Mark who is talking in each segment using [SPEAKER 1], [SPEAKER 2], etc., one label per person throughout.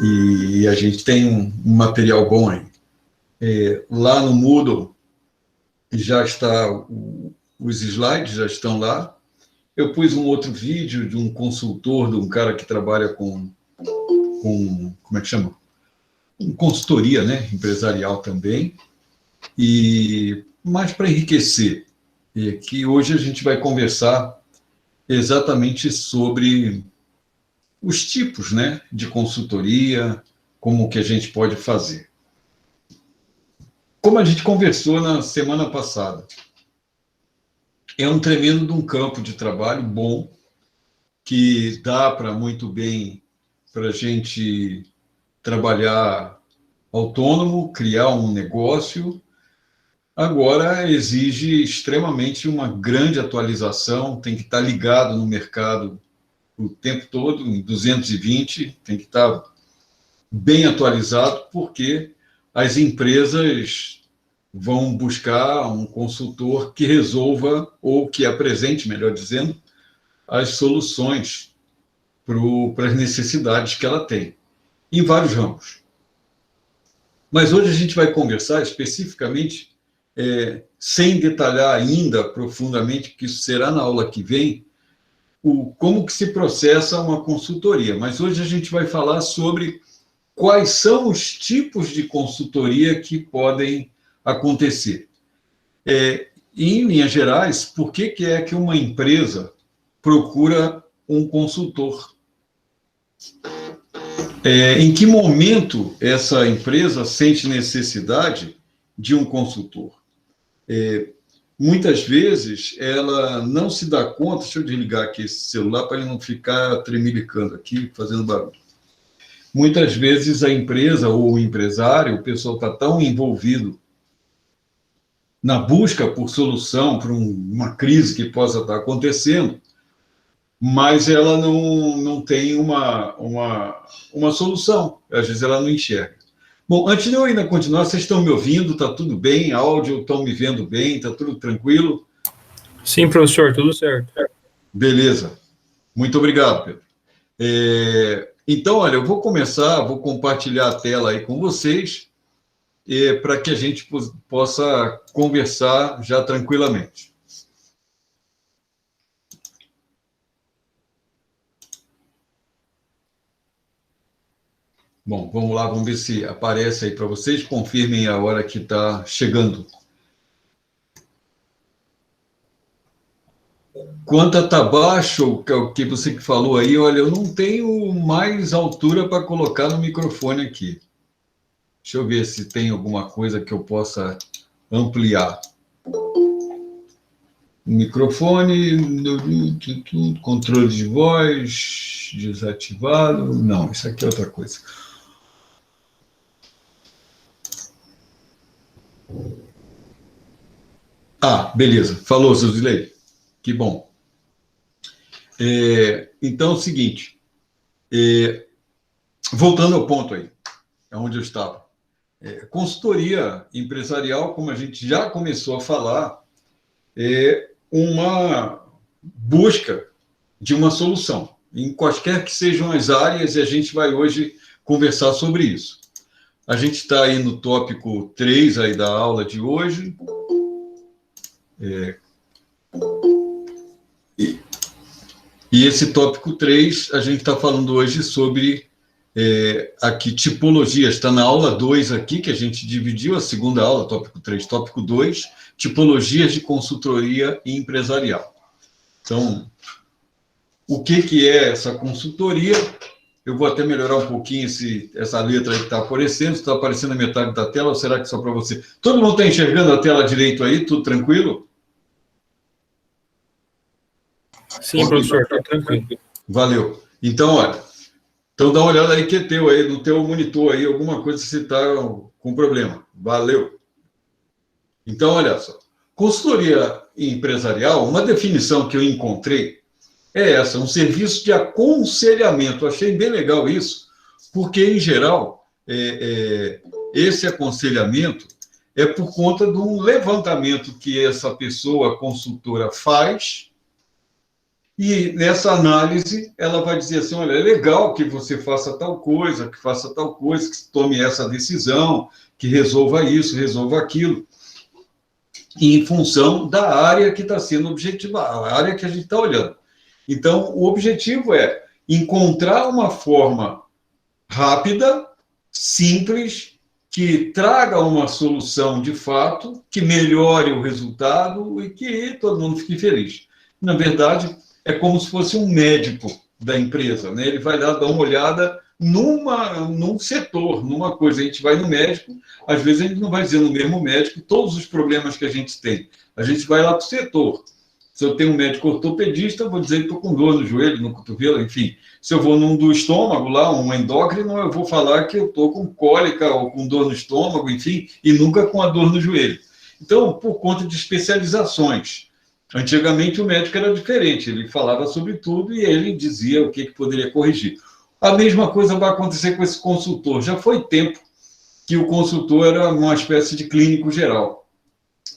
[SPEAKER 1] E a gente tem um material bom aí. Lá no Moodle já está, os slides já estão lá. Eu pus um outro vídeo de um consultor, de um cara que trabalha com como é que chama? Com consultoria, né? Empresarial também. E mais para enriquecer, que hoje a gente vai conversar exatamente sobre os tipos, né, de consultoria, como que a gente pode fazer. Como a gente conversou na semana passada, é um tremendo de um campo de trabalho bom, que dá para muito bem para a gente trabalhar autônomo, criar um negócio. Agora exige extremamente uma grande atualização, tem que estar ligado no mercado o tempo todo, em 220, tem que estar bem atualizado, porque as empresas vão buscar um consultor que resolva, ou que apresente, melhor dizendo, as soluções para as necessidades que ela tem, em vários ramos. Mas hoje a gente vai conversar especificamente, sem detalhar ainda profundamente, que isso será na aula que vem, como que se processa uma consultoria. Mas hoje a gente vai falar sobre quais são os tipos de consultoria que podem acontecer. Em linhas gerais, por que é que uma empresa procura um consultor? Em que momento essa empresa sente necessidade de um consultor? Muitas vezes ela não se dá conta. Deixa eu desligar aqui esse celular para ele não ficar tremelicando aqui, fazendo barulho. Muitas vezes a empresa ou o empresário, o pessoal está tão envolvido na busca por solução para uma crise que possa estar acontecendo, mas ela não tem uma solução. Às vezes ela não enxerga. Bom, antes de eu ainda continuar, vocês estão me ouvindo? Está tudo bem? Áudio, estão me vendo bem? Está tudo tranquilo?
[SPEAKER 2] Sim, professor, tudo certo.
[SPEAKER 1] Beleza. Muito obrigado, Pedro. Então, olha, eu vou compartilhar a tela aí com vocês, para que a gente possa conversar já tranquilamente. Bom, vamos lá, vamos ver se aparece aí para vocês, confirmem a hora que está chegando. Quanto está baixo, o que você falou aí, olha, eu não tenho mais altura para colocar no microfone aqui. Deixa eu ver se tem alguma coisa que eu possa ampliar. Microfone, controle de voz, desativado. Não, isso aqui é outra coisa. Beleza. Falou, Zuzilei. Que bom. Então, é o seguinte. Voltando ao ponto aí, onde eu estava. Consultoria empresarial, como a gente já começou a falar, é uma busca de uma solução, em quaisquer que sejam as áreas, e a gente vai hoje conversar sobre isso. A gente está aí no tópico 3 aí da aula de hoje. E esse tópico 3, a gente está falando hoje sobre aqui tipologias. Está na aula 2 aqui, que a gente dividiu a segunda aula, tópico 3, tópico 2, tipologias de consultoria empresarial. Então, o que é essa consultoria? Eu vou até melhorar um pouquinho essa letra aí que está aparecendo. Está aparecendo a metade da tela, ou será que só para você? Todo mundo está enxergando a tela direito aí? Tudo tranquilo?
[SPEAKER 2] Sim, professor, está tranquilo.
[SPEAKER 1] Valeu. Então, olha, dá uma olhada aí que é teu aí, no teu monitor aí, alguma coisa se está com problema. Valeu. Então, olha só. Consultoria empresarial, uma definição que eu encontrei é essa, um serviço de aconselhamento. Achei bem legal isso, porque, em geral, esse aconselhamento é por conta de um levantamento que essa pessoa consultora faz E nessa análise, ela vai dizer assim, olha, é legal que você faça tal coisa, que faça tal coisa, que tome essa decisão, que resolva isso, resolva aquilo, em função da área que está sendo objetivada, a área que a gente está olhando. Então, o objetivo é encontrar uma forma rápida, simples, que traga uma solução de fato, que melhore o resultado e que todo mundo fique feliz. Na verdade, é como se fosse um médico da empresa, né? Ele vai lá dar uma olhada num setor, numa coisa. A gente vai no médico, às vezes a gente não vai dizer no mesmo médico todos os problemas que a gente tem. A gente vai lá para o setor. Se eu tenho um médico ortopedista, eu vou dizer que estou com dor no joelho, no cotovelo, enfim. Se eu vou num do estômago lá, um endócrino, eu vou falar que eu estou com cólica ou com dor no estômago, enfim, e nunca com a dor no joelho. Então, por conta de especializações. Antigamente o médico era diferente, ele falava sobre tudo e ele dizia o que poderia corrigir. A mesma coisa vai acontecer com esse consultor. Já foi tempo que o consultor era uma espécie de clínico geral.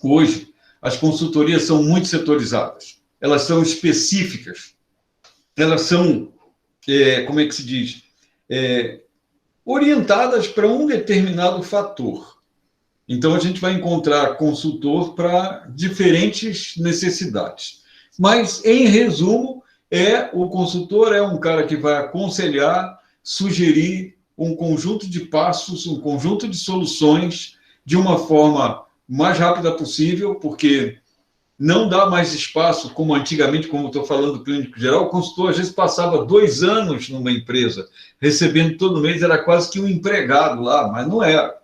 [SPEAKER 1] Hoje, as consultorias são muito setorizadas, elas são específicas, elas são, como é que se diz, orientadas para um determinado fator. Então, a gente vai encontrar consultor para diferentes necessidades. Mas, em resumo, o consultor é um cara que vai aconselhar, sugerir um conjunto de passos, um conjunto de soluções de uma forma mais rápida possível, porque não dá mais espaço, como antigamente, como estou falando do clínico geral, o consultor às vezes passava 2 anos numa empresa, recebendo todo mês, era quase que um empregado lá, mas não era.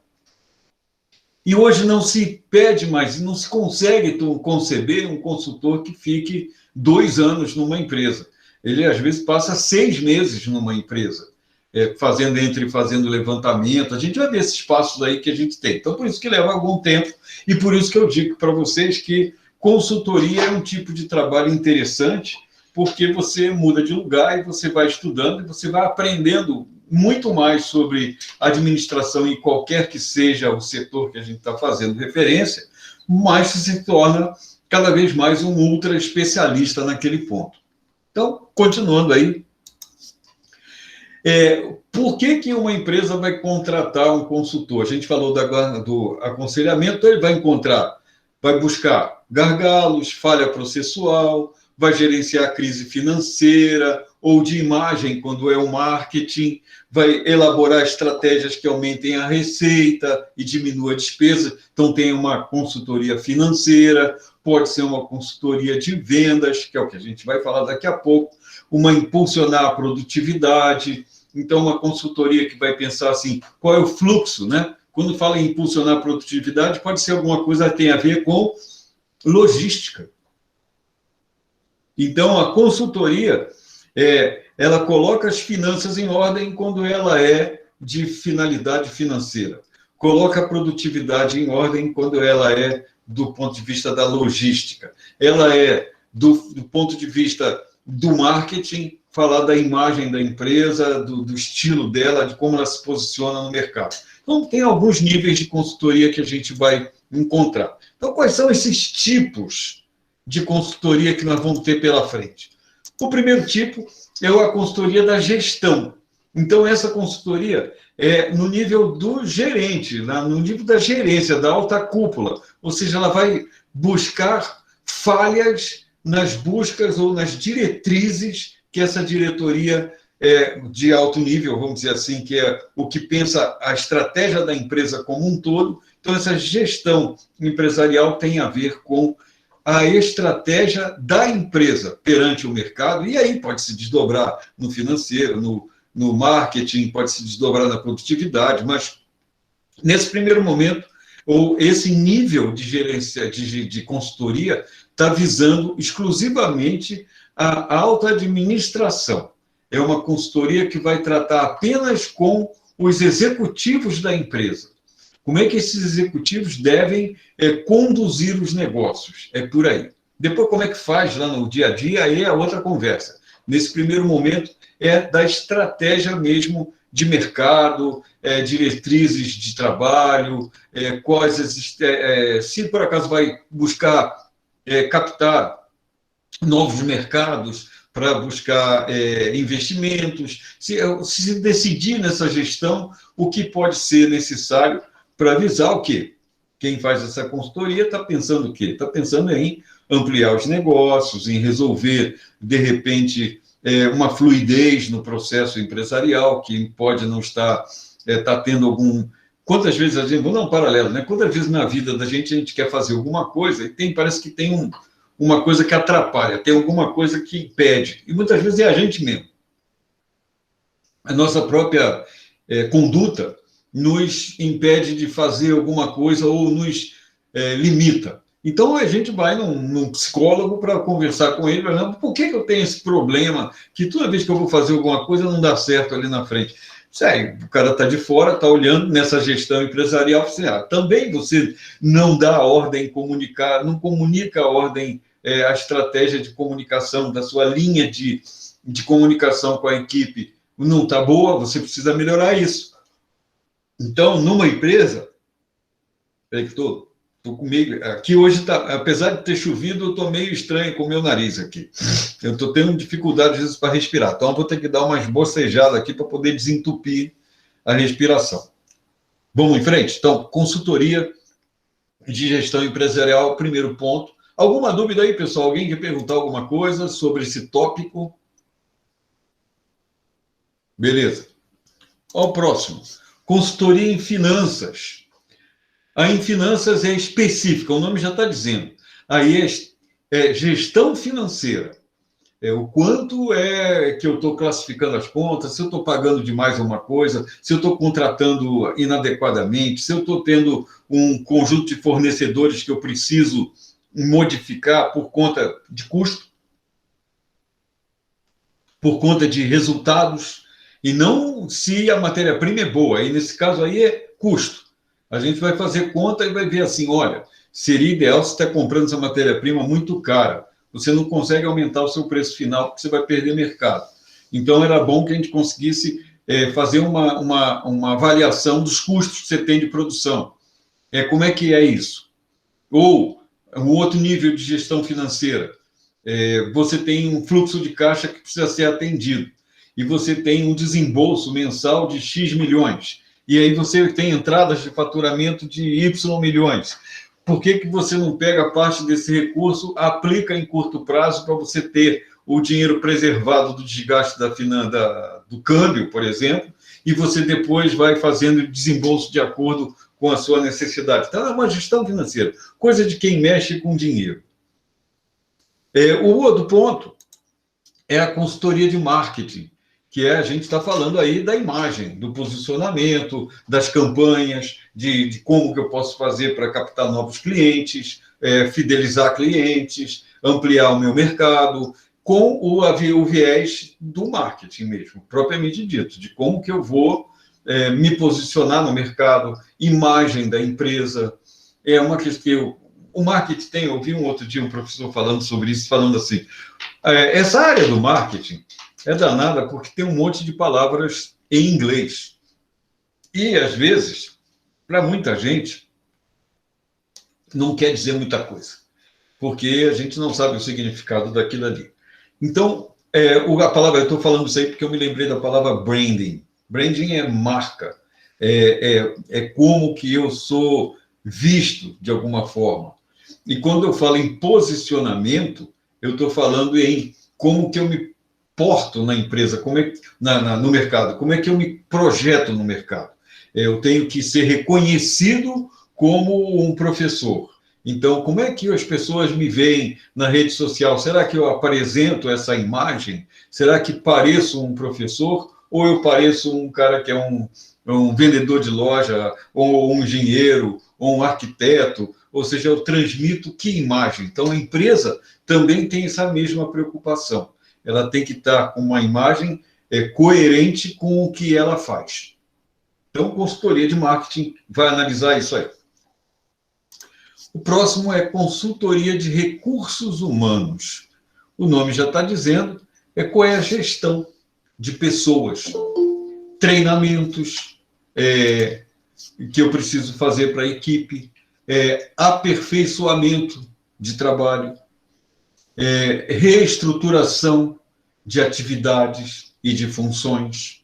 [SPEAKER 1] E hoje não se pede mais, não se consegue conceber um consultor que fique 2 anos numa empresa. Ele, às vezes, passa 6 meses numa empresa, fazendo levantamento. A gente vai ver esses passos aí que a gente tem. Então, por isso que leva algum tempo e por isso que eu digo para vocês que consultoria é um tipo de trabalho interessante, porque você muda de lugar e você vai estudando e você vai aprendendo muito mais sobre administração em qualquer que seja o setor que a gente está fazendo referência, mas se torna cada vez mais um ultra especialista naquele ponto. Então, continuando aí, por que uma empresa vai contratar um consultor? A gente falou do aconselhamento, ele vai buscar gargalos, falha processual, vai gerenciar a crise financeira ou de imagem, quando é o marketing, vai elaborar estratégias que aumentem a receita e diminuam a despesa. Então, tem uma consultoria financeira, pode ser uma consultoria de vendas, que é o que a gente vai falar daqui a pouco, impulsionar a produtividade. Então, uma consultoria que vai pensar assim, qual é o fluxo, né? Quando fala em impulsionar a produtividade, pode ser alguma coisa que tem a ver com logística. Então, a consultoria, ela coloca as finanças em ordem quando ela é de finalidade financeira. Coloca a produtividade em ordem quando ela é do ponto de vista da logística. Ela é do ponto de vista do marketing, falar da imagem da empresa, do estilo dela, de como ela se posiciona no mercado. Então, tem alguns níveis de consultoria que a gente vai encontrar. Então, quais são esses tipos de consultoria que nós vamos ter pela frente? O primeiro tipo é a consultoria da gestão. Então, essa consultoria é no nível do gerente, no nível da gerência, da alta cúpula. Ou seja, ela vai buscar falhas nas buscas ou nas diretrizes que essa diretoria de alto nível, vamos dizer assim, que é o que pensa a estratégia da empresa como um todo. Então, essa gestão empresarial tem a ver com a estratégia da empresa perante o mercado, e aí pode se desdobrar no financeiro, no marketing, pode se desdobrar na produtividade, mas nesse primeiro momento, ou esse nível de gerência, de consultoria, está visando exclusivamente a alta administração. É uma consultoria que vai tratar apenas com os executivos da empresa. Como é que esses executivos devem conduzir os negócios? É por aí. Depois, como é que faz lá no dia a dia, aí é outra conversa. Nesse primeiro momento, é da estratégia mesmo de mercado, diretrizes de trabalho, se por acaso vai buscar captar novos mercados, para buscar investimentos, se decidir nessa gestão o que pode ser necessário para avisar o quê? Quem faz essa consultoria está pensando o quê? Está pensando em ampliar os negócios, em resolver, de repente, uma fluidez no processo empresarial, que pode não estar tá tendo algum... Quantas vezes a gente... Vou dar um paralelo, né? Quantas vezes na vida da gente a gente quer fazer alguma coisa e parece que tem uma coisa que atrapalha, tem alguma coisa que impede. E muitas vezes é a gente mesmo. A nossa própria conduta nos impede de fazer alguma coisa ou nos limita. Então, a gente vai num psicólogo para conversar com ele, falando, por que eu tenho esse problema, que toda vez que eu vou fazer alguma coisa não dá certo ali na frente? Sério, o cara está de fora, está olhando nessa gestão empresarial, também você não dá a ordem, não comunica a ordem, a estratégia de comunicação da sua linha de comunicação com a equipe não está boa, você precisa melhorar isso. Então, numa empresa, peraí que estou comigo, aqui hoje, apesar de ter chovido, eu estou meio estranho com o meu nariz aqui. Eu estou tendo dificuldade, às vezes, para respirar. Então, eu vou ter que dar umas bocejadas aqui para poder desentupir a respiração. Vamos em frente? Então, consultoria de gestão empresarial, primeiro ponto. Alguma dúvida aí, pessoal? Alguém quer perguntar alguma coisa sobre esse tópico? Beleza. Ó, o próximo. Consultoria em finanças. A em finanças é específica, o nome já está dizendo. Aí é gestão financeira. O quanto que eu estou classificando as contas, se eu estou pagando demais uma coisa, se eu estou contratando inadequadamente, se eu estou tendo um conjunto de fornecedores que eu preciso modificar por conta de custo, por conta de resultados, e não se a matéria-prima é boa. E nesse caso aí é custo. A gente vai fazer conta e vai ver assim, olha, seria ideal se está comprando essa matéria-prima muito cara. Você não consegue aumentar o seu preço final porque você vai perder mercado. Então, era bom que a gente conseguisse fazer uma avaliação dos custos que você tem de produção. Como é que é isso? Ou, um outro nível de gestão financeira. Você tem um fluxo de caixa que precisa ser atendido. E você tem um desembolso mensal de X milhões. E aí você tem entradas de faturamento de Y milhões. Por que você não pega parte desse recurso, aplica em curto prazo para você ter o dinheiro preservado do desgaste do câmbio, por exemplo, e você depois vai fazendo desembolso de acordo com a sua necessidade? Então, é uma gestão financeira, coisa de quem mexe com dinheiro. O outro ponto é a consultoria de marketing, que a gente está falando aí da imagem, do posicionamento, das campanhas, de como que eu posso fazer para captar novos clientes, fidelizar clientes, ampliar o meu mercado, com o viés do marketing mesmo, propriamente dito, de como que eu vou me posicionar no mercado, imagem da empresa. É uma questão que o marketing tem, eu ouvi um outro dia um professor falando sobre isso, falando assim, essa área do marketing é danada porque tem um monte de palavras em inglês. E, às vezes, para muita gente, não quer dizer muita coisa, porque a gente não sabe o significado daquilo ali. Então, a palavra, eu estou falando isso aí porque eu me lembrei da palavra branding. Branding é marca, é como que eu sou visto de alguma forma. E quando eu falo em posicionamento, eu estou falando em como que eu me porto na empresa, no mercado, como é que eu me projeto no mercado. Eu tenho que ser reconhecido como um professor. Então, como é que as pessoas me veem na rede social? Será que eu apresento essa imagem? Será que pareço um professor? Ou eu pareço um cara que é um vendedor de loja, ou um engenheiro, ou um arquiteto? Ou seja, eu transmito que imagem? Então, a empresa também tem essa mesma preocupação. Ela tem que estar com uma imagem coerente com o que ela faz. Então, consultoria de marketing vai analisar isso aí. O próximo é consultoria de recursos humanos. O nome já está dizendo, qual é a gestão de pessoas, treinamentos que eu preciso fazer para a equipe, aperfeiçoamento de trabalho, reestruturação de atividades e de funções,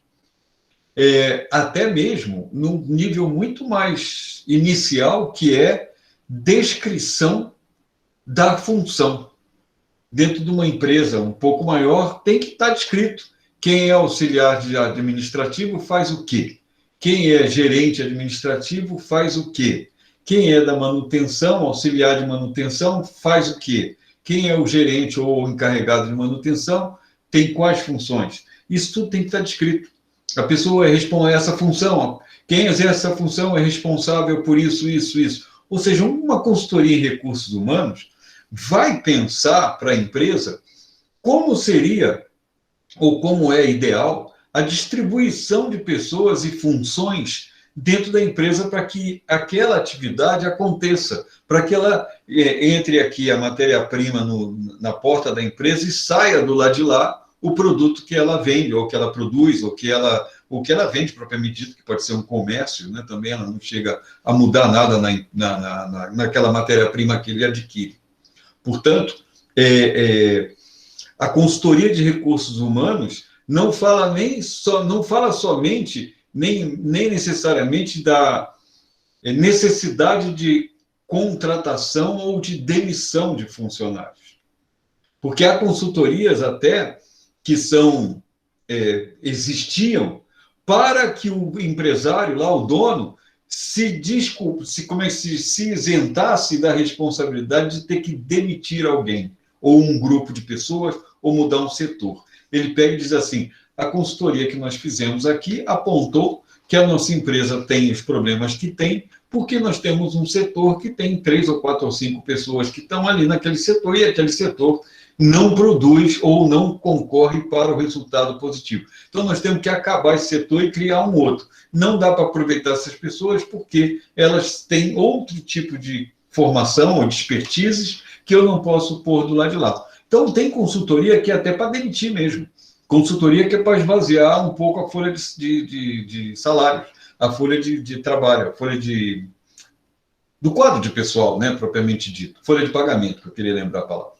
[SPEAKER 1] até mesmo num nível muito mais inicial, que é descrição da função. Dentro de uma empresa um pouco maior, tem que estar descrito quem é auxiliar administrativo faz o quê, quem é gerente administrativo faz o quê, quem é da manutenção, auxiliar de manutenção, faz o quê, quem é o gerente ou o encarregado de manutenção tem quais funções. Isso tudo tem que estar descrito. A pessoa responde a essa função, quem exerce essa função é responsável por isso, isso, isso. Ou seja, uma consultoria em recursos humanos vai pensar para a empresa como seria ou como é ideal a distribuição de pessoas e funções dentro da empresa para que aquela atividade aconteça, para que ela entre aqui a matéria-prima na porta da empresa e saia do lado de lá o produto que ela vende, ou que ela produz, ou que ela vende propriamente dito, que pode ser um comércio, né? Também ela não chega a mudar nada naquela matéria-prima que ele adquire. Portanto, a consultoria de recursos humanos não fala somente, nem necessariamente da necessidade de contratação ou de demissão de funcionários. Porque há consultorias até que existiam para que o empresário, lá o dono, se isentasse da responsabilidade de ter que demitir alguém, ou um grupo de pessoas, ou mudar um setor. Ele pega e diz assim, a consultoria que nós fizemos aqui apontou que a nossa empresa tem os problemas que tem, porque nós temos um setor que tem 3 ou 4 ou 5 pessoas que estão ali naquele setor, e aquele setor não produz ou não concorre para o resultado positivo. Então, nós temos que acabar esse setor e criar um outro. Não dá para aproveitar essas pessoas porque elas têm outro tipo de formação ou de expertises que eu não posso pôr do lado de lá. Então, tem consultoria que é até para demitir mesmo. Consultoria que é para esvaziar um pouco a folha de salários, a folha de trabalho, a folha do quadro de pessoal, né, propriamente dito. Folha de pagamento, que eu queria lembrar a palavra.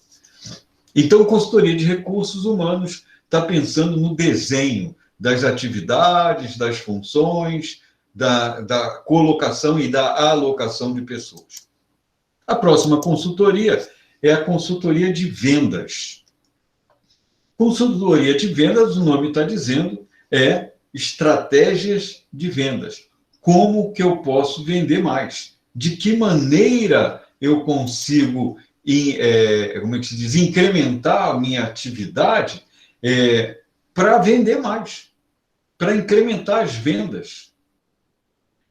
[SPEAKER 1] Então, consultoria de recursos humanos está pensando no desenho das atividades, das funções, da colocação e da alocação de pessoas. A próxima consultoria é a consultoria de vendas. Consultoria de vendas, o nome está dizendo, é estratégias de vendas. Como que eu posso vender mais? De que maneira eu consigo como é que se diz, incrementar a minha atividade para vender mais, para incrementar as vendas,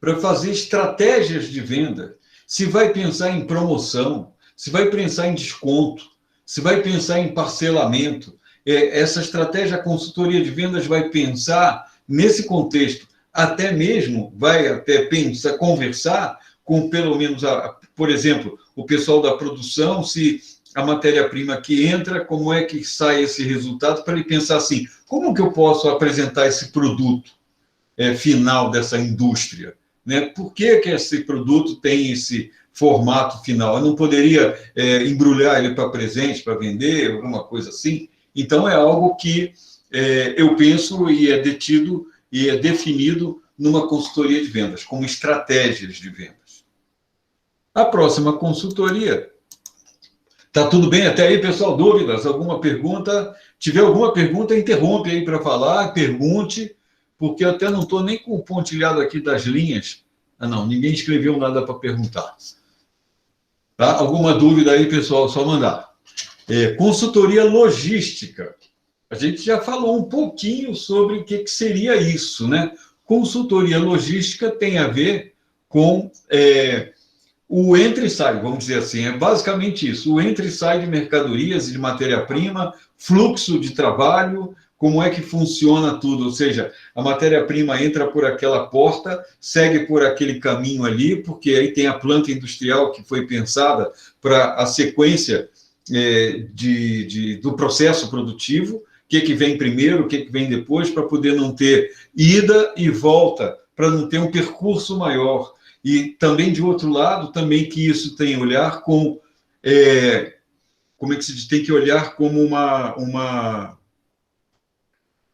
[SPEAKER 1] para fazer estratégias de venda. Se vai pensar em promoção, se vai pensar em desconto, se vai pensar em parcelamento, essa estratégia, a consultoria de vendas vai pensar nesse contexto, até mesmo vai até pensar, conversar com pelo menos, por exemplo, o pessoal da produção, se a matéria-prima que entra, como é que sai esse resultado, para ele pensar assim, como que eu posso apresentar esse produto final dessa indústria? Né? Por que esse produto tem esse formato final? Eu não poderia embrulhar ele para presente, para vender, alguma coisa assim? Então, é algo que eu penso e é detido e é definido numa consultoria de vendas, como estratégias de vendas. A próxima consultoria. Tá tudo bem até aí, pessoal? Dúvidas? Alguma pergunta? Tiver alguma pergunta, interrompe aí para falar, pergunte, porque eu até não estou nem com o pontilhado aqui das linhas. Ah, não, ninguém escreveu nada para perguntar. Tá? Alguma dúvida aí, pessoal? Só mandar. Consultoria logística. A gente já falou um pouquinho sobre o que seria isso, né? Consultoria logística tem a ver com o entra e sai, vamos dizer assim, é basicamente isso, o entra e sai de mercadorias e de matéria-prima, fluxo de trabalho, como é que funciona tudo, ou seja, a matéria-prima entra por aquela porta, segue por aquele caminho ali, porque aí tem a planta industrial que foi pensada para a sequência do processo produtivo, o que vem primeiro, o que vem depois, para poder não ter ida e volta, para não ter um percurso maior. E também, de outro lado, também que isso tem olhar como é que se diz? Tem que olhar como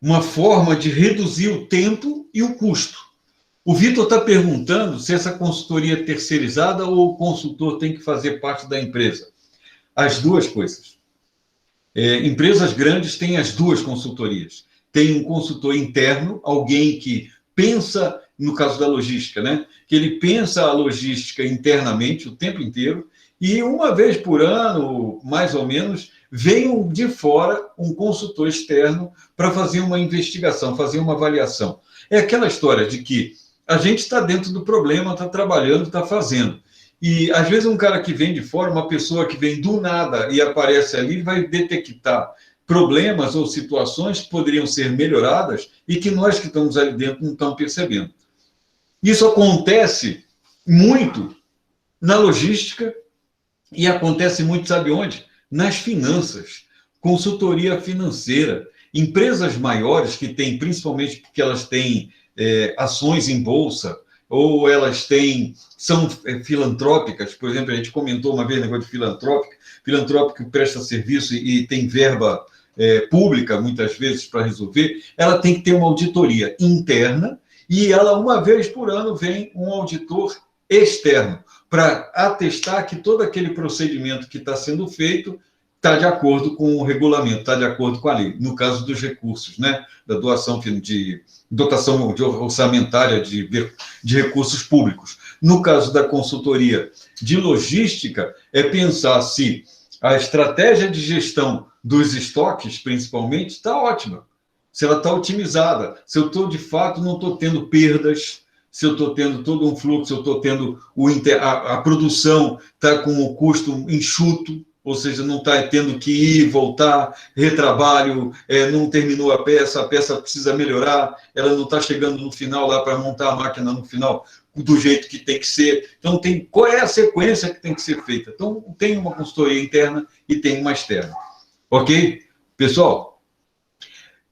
[SPEAKER 1] uma forma de reduzir o tempo e o custo. O Vitor está perguntando se essa consultoria é terceirizada ou o consultor tem que fazer parte da empresa. As duas coisas. Empresas grandes têm as duas consultorias. Tem um consultor interno, alguém que pensa, no caso da logística, né? Que ele pensa a logística internamente o tempo inteiro, e uma vez por ano, mais ou menos, vem de fora um consultor externo para fazer uma investigação, fazer uma avaliação. É aquela história de que a gente está dentro do problema, está trabalhando, está fazendo. E, às vezes, um cara que vem de fora, uma pessoa que vem do nada e aparece ali, vai detectar problemas ou situações que poderiam ser melhoradas e que nós que estamos ali dentro não estamos percebendo. Isso acontece muito na logística e acontece muito, sabe onde? Nas finanças, consultoria financeira. Empresas maiores que têm, principalmente porque elas têm ações em bolsa, ou elas são filantrópicas, por exemplo, a gente comentou uma vez negócio de filantrópico que presta serviço e tem verba pública, muitas vezes, para resolver, ela tem que ter uma auditoria interna e ela, uma vez por ano, vem um auditor externo para atestar que todo aquele procedimento que está sendo feito está de acordo com o regulamento, está de acordo com a lei. No caso dos recursos, né? Da dotação orçamentária de recursos públicos. No caso da consultoria de logística, é pensar se a estratégia de gestão dos estoques, principalmente, está ótima, se ela está otimizada, se eu estou, de fato, não estou tendo perdas, se eu estou tendo todo um fluxo, se eu estou tendo a produção está com o custo enxuto, ou seja, não está tendo que ir, voltar, retrabalho, não terminou a peça precisa melhorar, ela não está chegando no final lá para montar a máquina no final do jeito que tem que ser. Então, qual é a sequência que tem que ser feita? Então, tem uma consultoria interna e tem uma externa. Ok? Pessoal,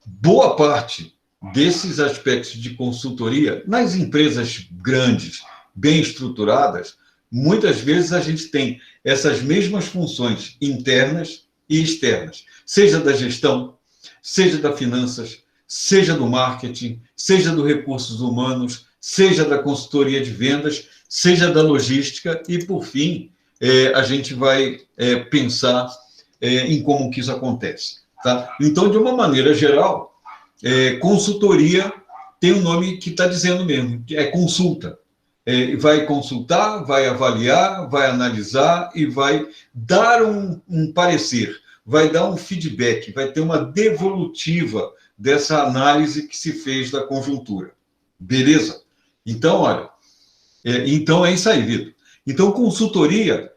[SPEAKER 1] boa parte desses aspectos de consultoria, nas empresas grandes, bem estruturadas, muitas vezes a gente tem essas mesmas funções internas e externas, seja da gestão, seja da finanças, seja do marketing, seja dos recursos humanos, seja da consultoria de vendas, seja da logística e, por fim, a gente vai pensar em como que isso acontece. Tá? Então, de uma maneira geral, consultoria tem um nome que está dizendo mesmo, que é consulta. Vai consultar, vai avaliar, vai analisar e vai dar um parecer, vai dar um feedback, vai ter uma devolutiva dessa análise que se fez da conjuntura. Beleza? Então, olha, então é isso aí, Vitor. Então, consultoria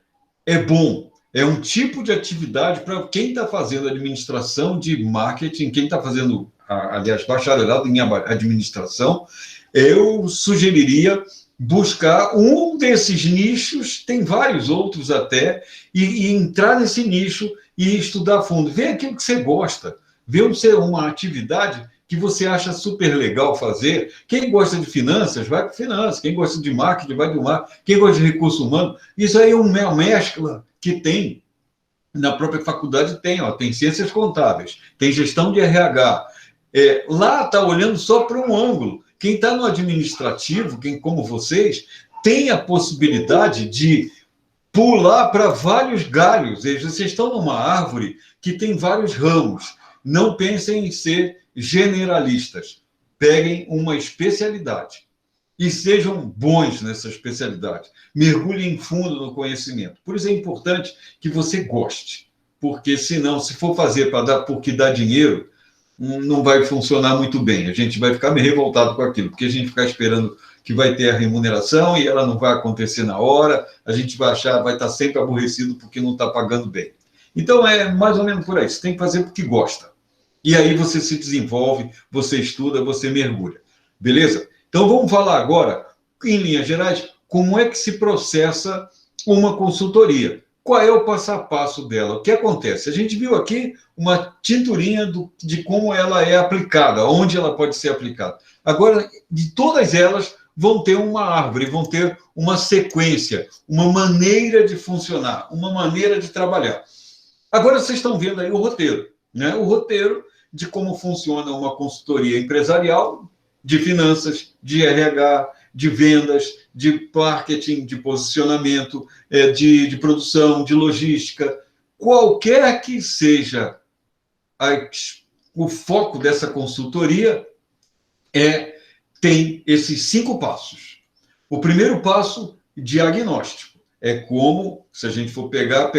[SPEAKER 1] é bom, é um tipo de atividade para quem está fazendo administração de marketing, quem está fazendo, aliás, bacharelado em administração, eu sugeriria buscar um desses nichos, tem vários outros até, e entrar nesse nicho e estudar a fundo. Vê aquilo que você gosta, vê uma atividade que você acha super legal fazer. Quem gosta de finanças, vai para finanças. Quem gosta de marketing, vai do marketing. Quem gosta de recurso humano, isso aí é uma mescla que tem, na própria faculdade tem ciências contábeis, tem gestão de RH. Lá está olhando só para um ângulo. Quem está no administrativo, quem como vocês, tem a possibilidade de pular para vários galhos. Vocês estão numa árvore que tem vários ramos. Não pensem em ser generalistas. Peguem uma especialidade e sejam bons nessa especialidade. Mergulhem fundo no conhecimento. Por isso é importante que você goste, porque senão, se for fazer porque dá dinheiro, não vai funcionar muito bem. A gente vai ficar meio revoltado com aquilo, porque a gente ficar esperando que vai ter a remuneração e ela não vai acontecer na hora, a gente vai estar sempre aborrecido porque não está pagando bem. Então, é mais ou menos por aí. Você tem que fazer porque gosta. E aí você se desenvolve, você estuda, você mergulha. Beleza? Então, vamos falar agora, em linhas gerais, como é que se processa uma consultoria. Qual é o passo a passo dela? O que acontece? A gente viu aqui uma tinturinha de como ela é aplicada, onde ela pode ser aplicada. Agora, de todas elas, vão ter uma árvore, vão ter uma sequência, uma maneira de funcionar, uma maneira de trabalhar. Agora, vocês estão vendo aí o roteiro, né? O roteiro de como funciona uma consultoria empresarial, de finanças, de RH, de vendas, de marketing, de posicionamento, de produção, de logística. Qualquer que seja o foco dessa consultoria, tem esses 5 passos. O primeiro passo, diagnóstico. É como, se a gente for pegar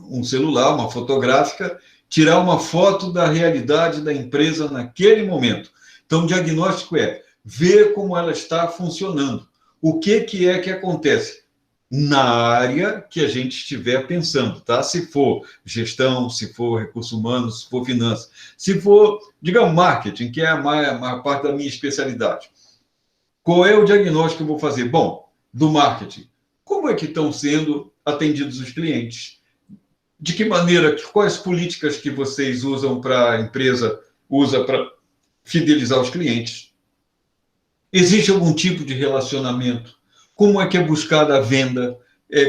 [SPEAKER 1] um celular, uma fotográfica, tirar uma foto da realidade da empresa naquele momento. Então, o diagnóstico é ver como ela está funcionando. O que é que acontece na área que a gente estiver pensando, tá? Se for gestão, se for recursos humanos, se for finanças, se for, digamos, marketing, que é a parte da minha especialidade. Qual é o diagnóstico que eu vou fazer? Bom, do marketing. Como é que estão sendo atendidos os clientes? De que maneira, quais políticas que vocês usam para a empresa, usa para fidelizar os clientes? Existe algum tipo de relacionamento? Como é que é buscada a venda?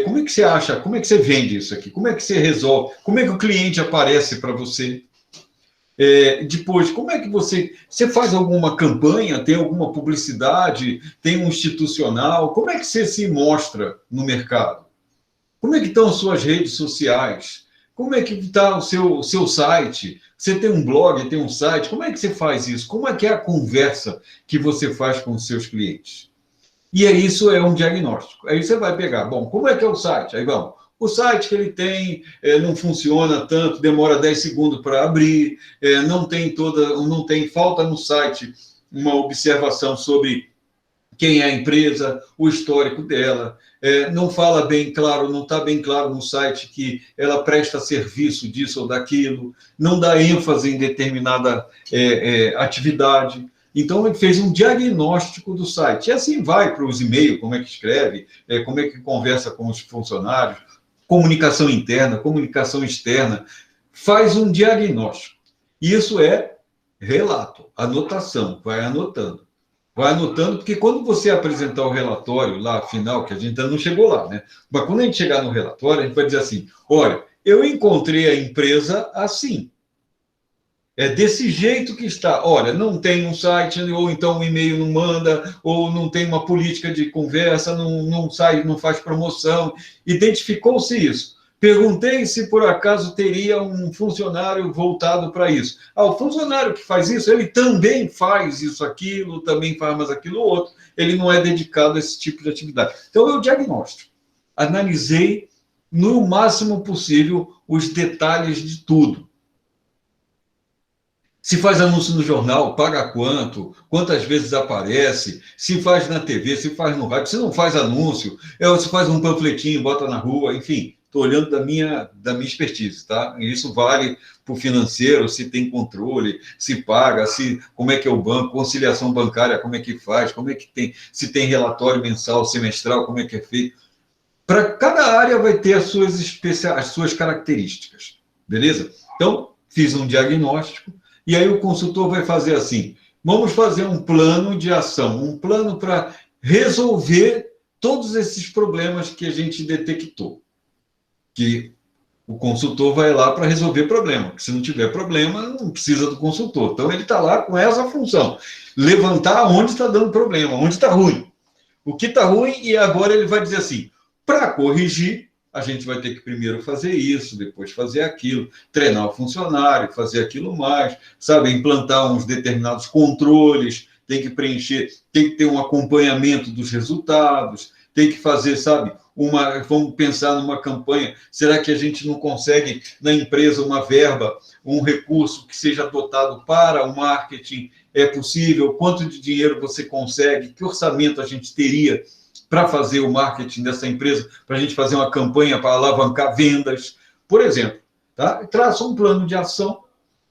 [SPEAKER 1] Como é que você acha? Como é que você vende isso aqui? Como é que você resolve? Como é que o cliente aparece para você? Depois, como é que você faz alguma campanha? Tem alguma publicidade? Tem um institucional? Como é que você se mostra no mercado? Como é que estão as suas redes sociais? Como é que está o seu site? Você tem um blog, tem um site? Como é que você faz isso? Como é que é a conversa que você faz com os seus clientes? E isso é um diagnóstico. Aí você vai pegar, bom, como é que é o site? Aí vamos, o site que ele tem não funciona tanto, demora 10 segundos para abrir, não tem, falta no site uma observação sobre quem é a empresa, o histórico dela, não fala bem claro, não está bem claro no site que ela presta serviço disso ou daquilo, não dá ênfase em determinada atividade. Então, ele fez um diagnóstico do site. E assim vai para os e-mails, como é que escreve, como é que conversa com os funcionários, comunicação interna, comunicação externa, faz um diagnóstico. Isso é relato, anotação, vai anotando. Vai anotando, porque quando você apresentar o relatório lá, final, que a gente ainda não chegou lá, né? Mas quando a gente chegar no relatório, a gente vai dizer assim, olha, eu encontrei a empresa assim. É desse jeito que está. Olha, não tem um site, ou então o e-mail não manda, ou não tem uma política de conversa, não sai, não faz promoção. Identificou-se isso. Perguntei se por acaso teria um funcionário voltado para isso. O funcionário que faz isso, ele também faz isso, aquilo, também faz mais aquilo outro. Ele não é dedicado a esse tipo de atividade. Então, eu diagnóstico. Analisei no máximo possível os detalhes de tudo. Se faz anúncio no jornal, paga quanto, quantas vezes aparece, se faz na TV, se faz no rádio, se não faz anúncio, se faz um panfletinho, bota na rua, enfim, estou olhando da minha expertise, tá? E isso vale para o financeiro, se tem controle, se paga, como é que é o banco, conciliação bancária, como é que faz, como é que tem, se tem relatório mensal, semestral, como é que é feito. Para cada área vai ter as suas características, beleza? Então, fiz um diagnóstico, e aí o consultor vai fazer assim, vamos fazer um plano de ação, um plano para resolver todos esses problemas que a gente detectou. Que o consultor vai lá para resolver problema, porque se não tiver problema, não precisa do consultor. Então, ele está lá com essa função, levantar onde está dando problema, onde está ruim. O que está ruim, e agora ele vai dizer assim, para corrigir, a gente vai ter que primeiro fazer isso, depois fazer aquilo, treinar o funcionário, fazer aquilo mais, sabe, implantar uns determinados controles, tem que preencher, tem que ter um acompanhamento dos resultados, tem que fazer, sabe, vamos pensar numa campanha, será que a gente não consegue na empresa uma verba, um recurso que seja dotado para o marketing? É possível? Quanto de dinheiro você consegue? Que orçamento a gente teria para fazer o marketing dessa empresa, para a gente fazer uma campanha para alavancar vendas, por exemplo, tá? Traça um plano de ação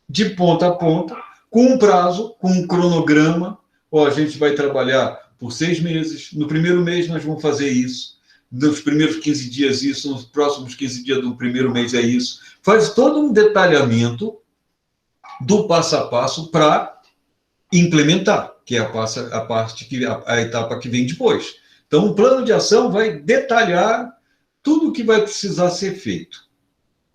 [SPEAKER 1] de ponta a ponta, com um prazo, com um cronograma. A gente vai trabalhar por 6 meses, no primeiro mês nós vamos fazer isso, nos primeiros 15 dias isso, nos próximos 15 dias do primeiro mês é isso. Faz todo um detalhamento do passo a passo para implementar, que é a etapa que vem depois. Então, o plano de ação vai detalhar tudo o que vai precisar ser feito.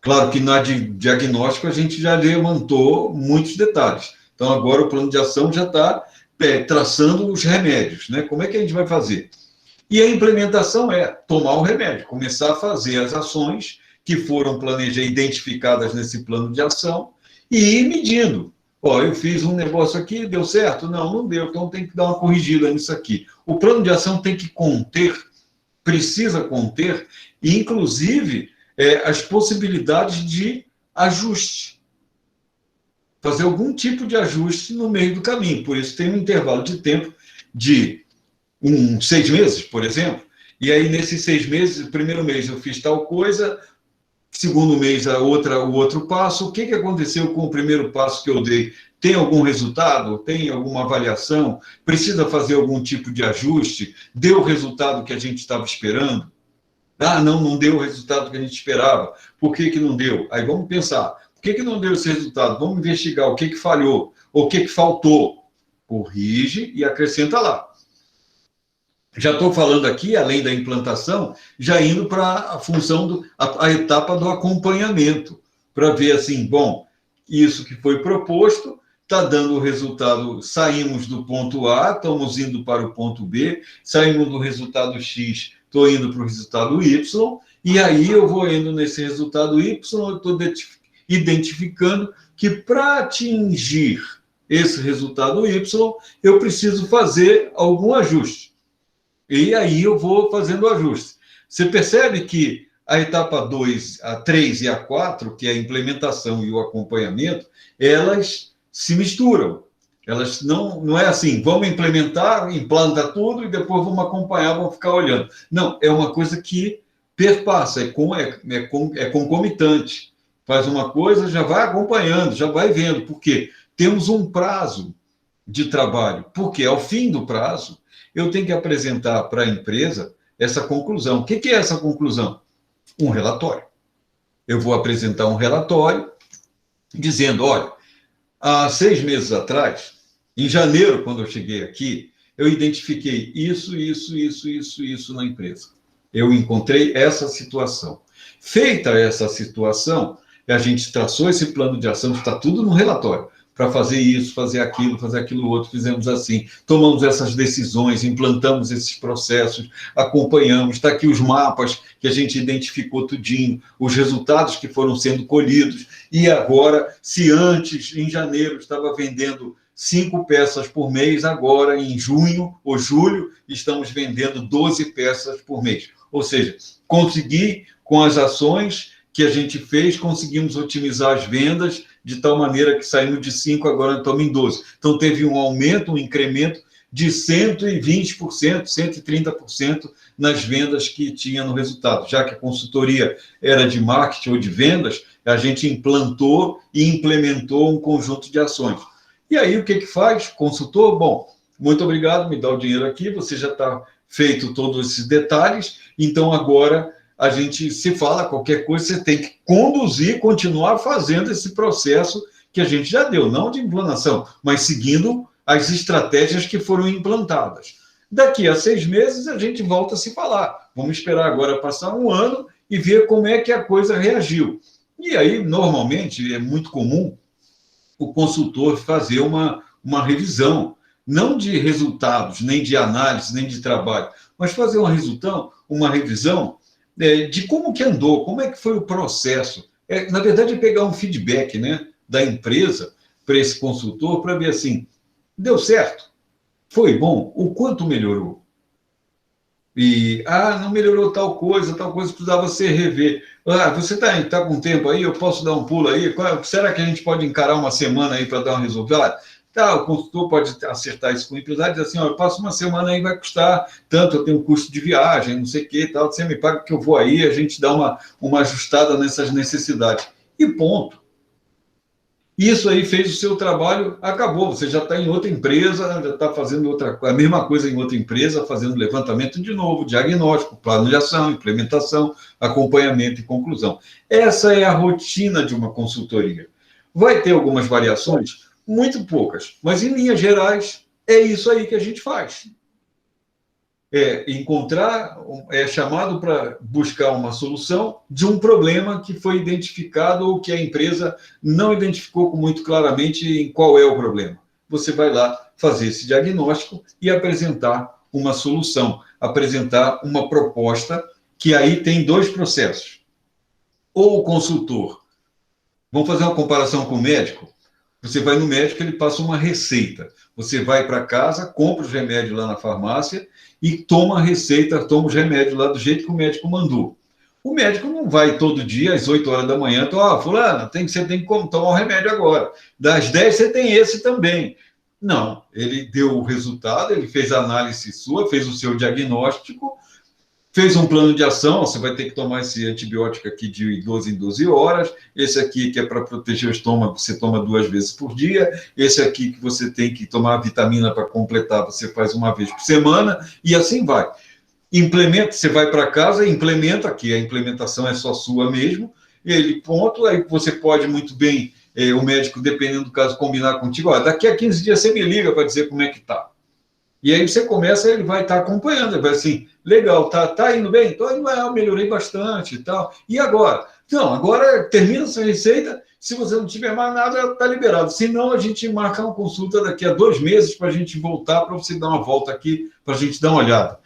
[SPEAKER 1] Claro que na diagnóstico a gente já levantou muitos detalhes. Então, agora o plano de ação já está traçando os remédios, né? Como é que a gente vai fazer? E a implementação é tomar o remédio, começar a fazer as ações que foram planejadas, identificadas nesse plano de ação e ir medindo. Ó, eu fiz um negócio aqui, deu certo? Não, não deu, então tem que dar uma corrigida nisso aqui. O plano de ação tem que conter, precisa conter, inclusive, as possibilidades de ajuste. Fazer algum tipo de ajuste no meio do caminho. Por isso tem um intervalo de tempo de 6 meses, por exemplo, e aí nesses 6 meses, o primeiro mês eu fiz tal coisa, segundo mês o outro passo. O que aconteceu com o primeiro passo que eu dei? Tem algum resultado? Tem alguma avaliação? Precisa fazer algum tipo de ajuste? Deu o resultado que a gente estava esperando? Ah, não deu o resultado que a gente esperava. Por que não deu? Aí vamos pensar, por que não deu esse resultado? Vamos investigar o que falhou, ou o que faltou. Corrige e acrescenta lá. Já estou falando aqui, além da implantação, já indo para a função, a etapa do acompanhamento, para ver assim, bom, isso que foi proposto está dando o resultado, saímos do ponto A, estamos indo para o ponto B, saímos do resultado X, estou indo para o resultado Y, e aí eu vou indo nesse resultado Y, eu estou identificando que para atingir esse resultado Y, eu preciso fazer algum ajuste. E aí eu vou fazendo o ajuste. Você percebe que a etapa 2, a 3 e a 4, que é a implementação e o acompanhamento, elas se misturam. Elas não é assim, vamos implementar, implanta tudo e depois vamos acompanhar, vamos ficar olhando. Não, é uma coisa que perpassa, é concomitante. Faz uma coisa, já vai acompanhando, já vai vendo. Por quê? Temos um prazo de trabalho, porque ao fim do prazo, eu tenho que apresentar para a empresa essa conclusão. O que é essa conclusão? Um relatório. Eu vou apresentar um relatório dizendo, olha, há 6 meses atrás, em janeiro, quando eu cheguei aqui, eu identifiquei isso na empresa. Eu encontrei essa situação. Feita essa situação, a gente traçou esse plano de ação, está tudo no relatório. Para fazer isso, fazer aquilo outro, fizemos assim, tomamos essas decisões, implantamos esses processos, acompanhamos, está aqui os mapas que a gente identificou tudinho, os resultados que foram sendo colhidos, e agora, se antes, em janeiro, estava vendendo 5 peças por mês, agora, em junho ou julho, estamos vendendo 12 peças por mês. Ou seja, consegui, com as ações que a gente fez, conseguimos otimizar as vendas de tal maneira que saímos de 5, agora estamos em 12. Então, teve um aumento, um incremento de 120%, 130% nas vendas que tinha no resultado. Já que a consultoria era de marketing ou de vendas, a gente implantou e implementou um conjunto de ações. E aí, o que faz? Consultor, bom, muito obrigado, me dá o dinheiro aqui, você já está feito todos esses detalhes, então agora a gente se fala qualquer coisa, você tem que conduzir, continuar fazendo esse processo que a gente já deu, não de implantação, mas seguindo as estratégias que foram implantadas. Daqui a 6 meses a gente volta a se falar. Vamos esperar agora passar 1 ano e ver como é que a coisa reagiu. E aí, normalmente, é muito comum o consultor fazer uma revisão, não de resultados, nem de análise, nem de trabalho, mas fazer uma revisão de como que andou, como é que foi o processo. Na verdade, é pegar um feedback, né, da empresa para esse consultor, para ver assim, deu certo? Foi bom? O quanto melhorou? E, não melhorou tal coisa precisava ser rever. Você tá com tempo aí? Eu posso dar um pulo aí? Será que a gente pode encarar uma semana aí para dar uma resolvida? Tá, o consultor pode acertar isso com o empresário e dizer assim, eu passo uma semana aí, vai custar tanto, eu tenho custo de viagem, não sei o que, tal, você me paga que eu vou aí, a gente dá uma ajustada nessas necessidades. E ponto. Isso aí fez o seu trabalho, acabou, você já está em outra empresa, já está fazendo a mesma coisa em outra empresa, fazendo levantamento de novo, diagnóstico, plano de ação, implementação, acompanhamento e conclusão. Essa é a rotina de uma consultoria. Vai ter algumas variações? Muito poucas, mas em linhas gerais é isso aí que a gente faz. é chamado para buscar uma solução de um problema que foi identificado ou que a empresa não identificou muito claramente em qual é o problema. Você vai lá fazer esse diagnóstico e apresentar uma solução, apresentar uma proposta, que aí tem dois processos. Ou o consultor, vamos fazer uma comparação com o médico, você vai no médico, ele passa uma receita. Você vai para casa, compra os remédios lá na farmácia e toma a receita, toma os remédios lá do jeito que o médico mandou. O médico não vai todo dia, às 8 horas da manhã, fulano, você tem que tomar o remédio agora. Das 10 você tem esse também. Não, ele deu o resultado, ele fez a análise sua, fez o seu diagnóstico, fez um plano de ação, você vai ter que tomar esse antibiótico aqui de 12 em 12 horas, esse aqui que é para proteger o estômago, você toma 2 vezes por dia, esse aqui que você tem que tomar vitamina para completar, você faz 1 vez por semana, e assim vai. Implementa, você vai para casa e implementa, que a implementação é só sua mesmo, ele ponto, aí você pode muito bem, o médico, dependendo do caso, combinar contigo, daqui a 15 dias você me liga para dizer como é que está. E aí você começa, ele vai estar acompanhando, ele vai assim, legal, tá indo bem? Estou indo, eu melhorei bastante e tal. E agora? Não, agora termina essa receita, se você não tiver mais nada, está liberado. Senão, a gente marca uma consulta daqui a 2 meses para a gente voltar, para você dar uma volta aqui, para a gente dar uma olhada.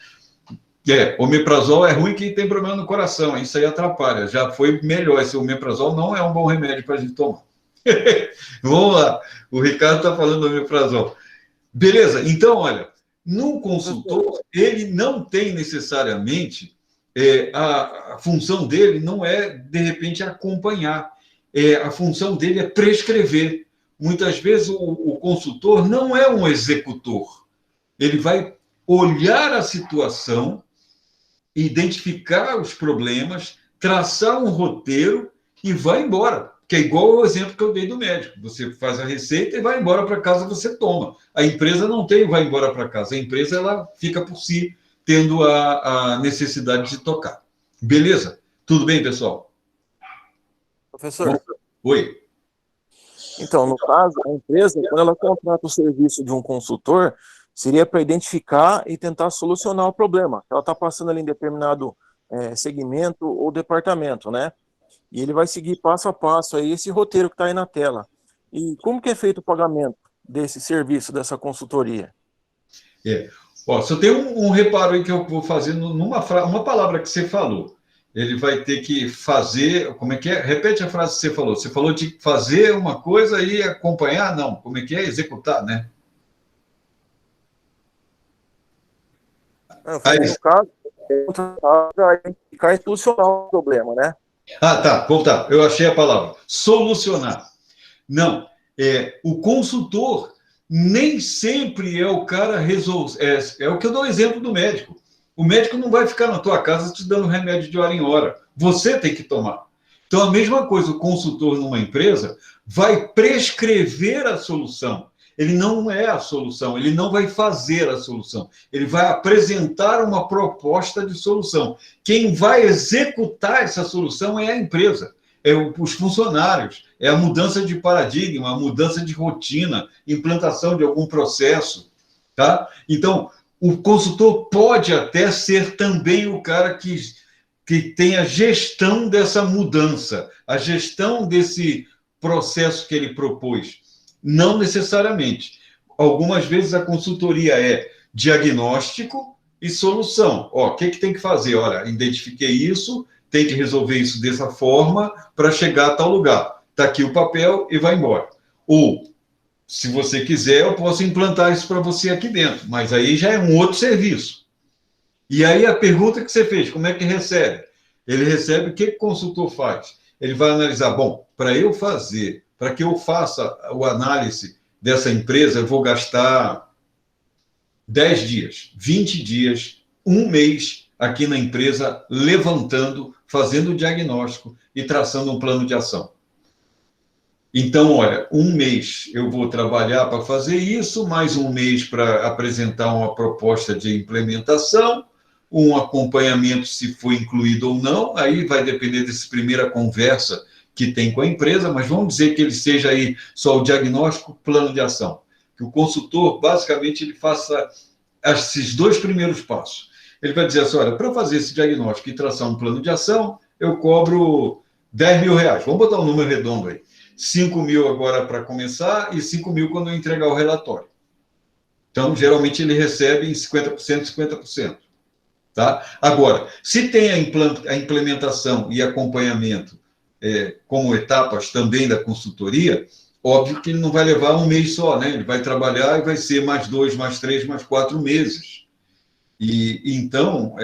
[SPEAKER 1] Omeprazol é ruim quem tem problema no coração, isso aí atrapalha. Já foi melhor, esse omeprazol não é um bom remédio para a gente tomar. Vamos lá, o Ricardo está falando do omeprazol. Beleza, então, olha, no consultor, ele não tem necessariamente, a função dele não é, de repente, acompanhar. A função dele é prescrever. Muitas vezes, o consultor não é um executor. Ele vai olhar a situação, identificar os problemas, traçar um roteiro e vai embora. Que é igual ao exemplo que eu dei do médico. Você faz a receita e vai embora para casa, você toma. A empresa não tem vai embora para casa. A empresa ela fica por si, tendo a necessidade de tocar. Beleza? Tudo bem, pessoal?
[SPEAKER 3] Professor.
[SPEAKER 1] Oi.
[SPEAKER 3] Então, no caso, a empresa, quando ela contrata o serviço de um consultor, seria para identificar e tentar solucionar o problema. Ela está passando ali em determinado segmento ou departamento, né? E ele vai seguir passo a passo aí esse roteiro que está aí na tela. E como que é feito o pagamento desse serviço, dessa consultoria?
[SPEAKER 1] Só tem um reparo aí que eu vou fazer uma palavra que você falou. Ele vai ter que fazer... Como é que é? Repete a frase que você falou. Você falou de fazer uma coisa e acompanhar? Não. Como é que é? Executar, né?
[SPEAKER 3] No caso, identificar e solucionar o problema, né?
[SPEAKER 1] Tá. Voltar. Eu achei a palavra. Solucionar. Não. O consultor nem sempre é o cara resolver. É o que eu dou o exemplo do médico. O médico não vai ficar na tua casa te dando remédio de hora em hora. Você tem que tomar. Então, a mesma coisa, o consultor numa empresa vai prescrever a solução. Ele não é a solução, ele não vai fazer a solução. Ele vai apresentar uma proposta de solução. Quem vai executar essa solução é a empresa, os funcionários, é a mudança de paradigma, a mudança de rotina, implantação de algum processo. Tá? Então, o consultor pode até ser também o cara que tem a gestão dessa mudança, a gestão desse processo que ele propôs. Não necessariamente. Algumas vezes a consultoria é diagnóstico e solução. O que tem que fazer? Olha, identifiquei isso, tem que resolver isso dessa forma para chegar a tal lugar. Está aqui o papel e vai embora. Ou, se você quiser, eu posso implantar isso para você aqui dentro, mas aí já é um outro serviço. E aí a pergunta que você fez, como é que recebe? Ele recebe, o que o consultor faz? Ele vai analisar, para que eu faça a análise dessa empresa, eu vou gastar 10 dias, 20 dias, 1 mês aqui na empresa, levantando, fazendo o diagnóstico e traçando um plano de ação. Então, olha, 1 mês eu vou trabalhar para fazer isso, mais 1 mês para apresentar uma proposta de implementação, um acompanhamento se foi incluído ou não, aí vai depender dessa primeira conversa que tem com a empresa, mas vamos dizer que ele seja aí só o diagnóstico, plano de ação. Que o consultor, basicamente, ele faça esses 2 primeiros passos. ele vai dizer assim, olha, para fazer esse diagnóstico e traçar um plano de ação, eu cobro R$ 10.000. Vamos botar um número redondo aí. 5.000 agora para começar e 5.000 quando eu entregar o relatório. Então, geralmente, ele recebe em 50%, 50%. Tá? Agora, se tem a implementação e acompanhamento como etapas também da consultoria, óbvio que ele não vai levar um mês só, né? Ele vai trabalhar e vai ser mais 2, mais 3, mais 4 meses. E então,